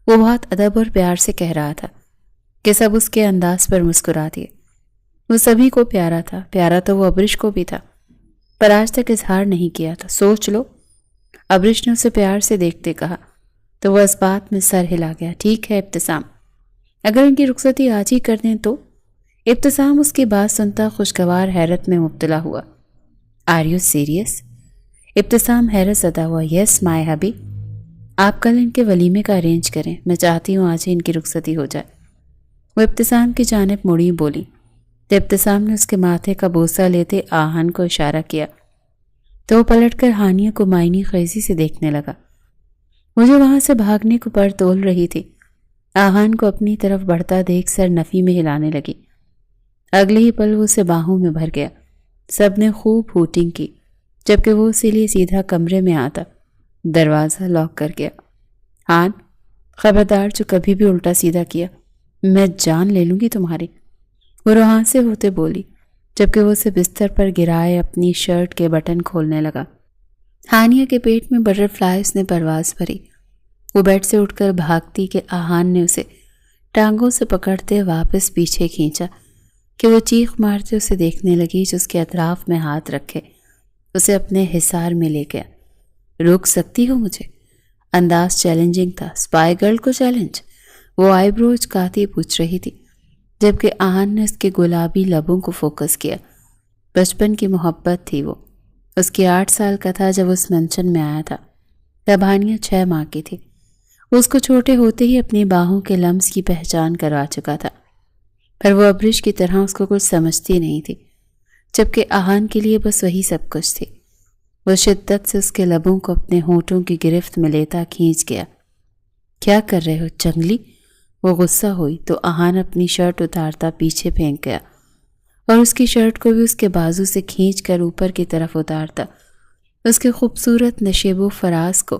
وہ بہت ادب اور پیار سے کہہ رہا تھا کہ سب اس کے انداز پر مسکرا دیے۔ وہ سبھی کو پیارا تھا، پیارا تو وہ ابرش کو بھی تھا، پر آج تک اظہار نہیں کیا تھا۔ سوچ لو، ابرش نے اسے پیار سے دیکھتے کہا تو وہ اس بات میں سر ہلا گیا۔ ٹھیک ہے ابتسام، اگر ان کی رخصتی آج ہی کر دیں تو؟ ابتسام اس کی بات سنتا خوشگوار حیرت میں مبتلا ہوا۔ Are you serious? ابتسام حیرت زدہ ہوا۔ یس مائی ہبی، آپ کل ان کے ولیمے کا ارینج کریں، میں چاہتی ہوں آج ہی ان کی رخصتی ہو جائے۔ وہ ابتسام کی جانب مڑی بولی تو ابتسام نے اس کے ماتھے کا بوسہ لیتے آہان کو اشارہ کیا تو وہ پلٹ کر ہانیہ کو معنی خیزی سے دیکھنے لگا۔ مجھے وہاں سے بھاگنے کو پر تول رہی تھی، آہان کو اپنی طرف بڑھتا دیکھ سر نفی میں ہلانے لگی۔ اگلے ہی پل وہ اسے باہوں میں بھر گیا۔ سب نے خوب ہوٹنگ کی، جبکہ وہ اسی لیے سیدھا کمرے میں آتا۔ دروازہ لاک کر گیا۔ ہان، خبردار جو کبھی بھی الٹا سیدھا کیا میں جان لے لوں گی تمہاری، وہ روحان سے ہوتے بولی، جبکہ وہ اسے بستر پر گرائے اپنی شرٹ کے بٹن کھولنے لگا۔ ہانیہ کے پیٹ میں بٹر فلائز نے پرواز بھری۔ وہ بیڈ سے اٹھ کر بھاگتی کہ آہان نے اسے ٹانگوں سے پکڑتے واپس پیچھے کھینچا کہ وہ چیخ مارتے اسے دیکھنے لگی جو اس کے اطراف میں ہاتھ رکھے اسے اپنے حصار میں لے گیا۔ روک سکتی ہو مجھے؟ انداز چیلنجنگ تھا۔ سپائی گرل کو چیلنج؟ وہ آئی برو اچکاتی پوچھ رہی تھی، جبکہ آہان نے اس کے گلابی لبوں کو فوکس کیا۔ بچپن کی محبت تھی وہ۔ اس کی 8 سال کا تھا جب اس مینشن میں آیا تھا، تب ہانیہ 6 ماہ کی تھی۔ وہ اس کو چھوٹے ہوتے ہی اپنی باہوں کے لمس کی پہچان کروا چکا تھا، پر وہ ابرش کی طرح اس کو کچھ سمجھتی نہیں تھی، جبکہ آہان کے لیے بس وہی سب کچھ تھی۔ وہ شدت سے اس کے لبوں کو اپنے ہونٹوں کی گرفت میں لیتا کھینچ گیا۔ کیا کر رہے ہو جنگلی؟ وہ غصہ ہوئی تو آہان اپنی شرٹ اتارتا پیچھے پھینک گیا اور اس کی شرٹ کو بھی اس کے بازو سے کھینچ کر اوپر کی طرف اتارتا۔ اس کے خوبصورت نشیب و فراز کو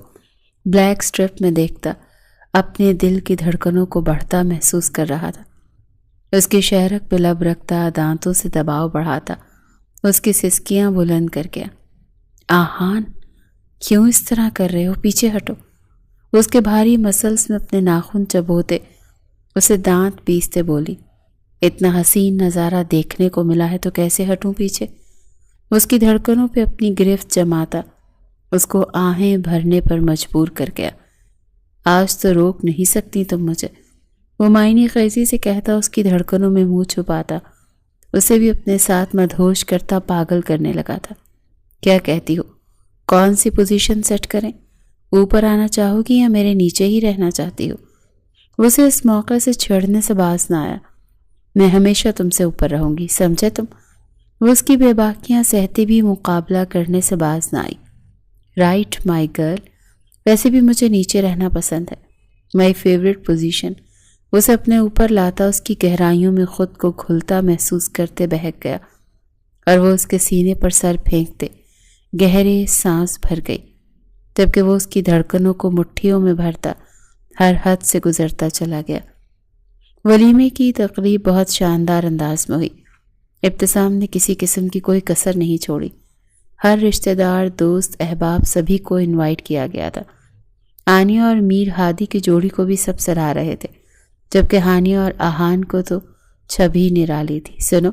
بلیک سٹرپ میں دیکھتا اپنے دل کی دھڑکنوں کو بڑھتا محسوس کر رہا تھا۔ اس کی شہرک پہ لب رکھتا، دانتوں سے دباؤ بڑھاتا، اس کی سسکیاں بلند کر گیا۔ آہان، کیوں اس طرح کر رہے ہو؟ پیچھے ہٹو۔ اس کے بھاری مسلز میں اپنے ناخن چبوتے، اسے دانت پیستے بولی، اتنا حسین نظارہ دیکھنے کو ملا ہے تو کیسے ہٹوں پیچھے؟ اس کی دھڑکنوں پہ اپنی گرفت جماتا، اس کو آہیں بھرنے پر مجبور کر گیا۔ آج تو روک نہیں سکتی تم مجھے، وہ معنی خیزی سے کہتا، اس کی دھڑکنوں میں منہ چھپاتا، اسے بھی اپنے ساتھ مدہوش کرتا، پاگل کرنے لگا تھا۔ کیا کہتی ہو؟ کون سی پوزیشن سیٹ کریں؟ اوپر آنا چاہو گی یا میرے نیچے ہی رہنا چاہتی ہو؟ اسے اس موقع سے چھڑنے سے باز نہ آیا۔ میں ہمیشہ تم سے اوپر رہوں گی، سمجھے تم؟ وہ اس کی بے باکیاں سہتے بھی مقابلہ کرنے سے باز نہ آئی۔ رائٹ مائی گرل، ویسے بھی مجھے نیچے رہنا پسند ہے، مائی فیوریٹ پوزیشن۔ اسے اپنے اوپر لاتا، اس کی گہرائیوں میں خود کو کھلتا محسوس کرتے بہک گیا، اور وہ اس کے سینے پر سر پھینکتے گہرے سانس بھر گئی، جبکہ وہ اس کی دھڑکنوں کو مٹھیوں میں بھرتا ہر حد سے گزرتا چلا گیا۔ ولیمے کی تقریب بہت شاندار انداز میں ہوئی۔ ابتسام نے کسی قسم کی کوئی کسر نہیں چھوڑی۔ ہر رشتہ دار، دوست، احباب سبھی کو انوائٹ کیا گیا تھا۔ آنیا اور میر ہادی کی جوڑی کو بھی سب سراہ رہے تھے، جبکہ ہانیہ اور آہان کو تو چھبی نرالی تھی۔ سنو،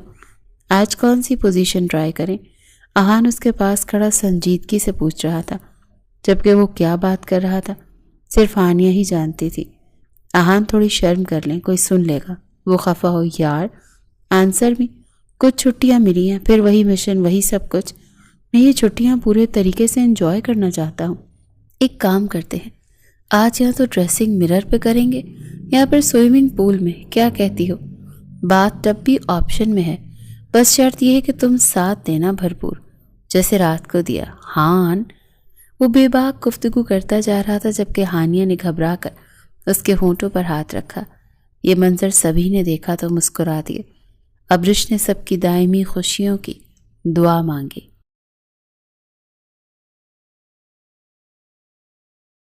آج کون سی پوزیشن ٹرائی کریں؟ آہان اس کے پاس کھڑا سنجیدگی سے پوچھ رہا تھا، جبکہ وہ کیا بات کر رہا تھا صرف آنیا ہی جانتی تھی۔ آہان، تھوڑی شرم کر لیں، کوئی سن لے گا۔ وہ خفا ہو، یار آنسر بھی، کچھ چھٹیاں ملی ہیں، پھر وہی مشن، وہی سب کچھ۔ میں یہ چھٹیاں پورے طریقے سے انجوائے کرنا چاہتا ہوں۔ ایک کام کرتے ہیں، آج یا تو ڈریسنگ مرر پہ کریں گے یا پھر سوئمنگ پول میں، کیا کہتی ہو؟ بات ٹب بھی آپشن میں ہے، بس شرط یہ ہے کہ تم ساتھ دینا بھرپور، جیسے رات کو دیا۔ ہان، وہ بے باک گفتگو کرتا جا رہا تھا، جبکہ ہانیہ نے گھبرا کر اس کے ہونٹوں پر ہاتھ رکھا۔ یہ منظر سبھی نے دیکھا تو مسکرا دیے۔ ابرش نے سب کی دائمی خوشیوں کی دعا مانگی۔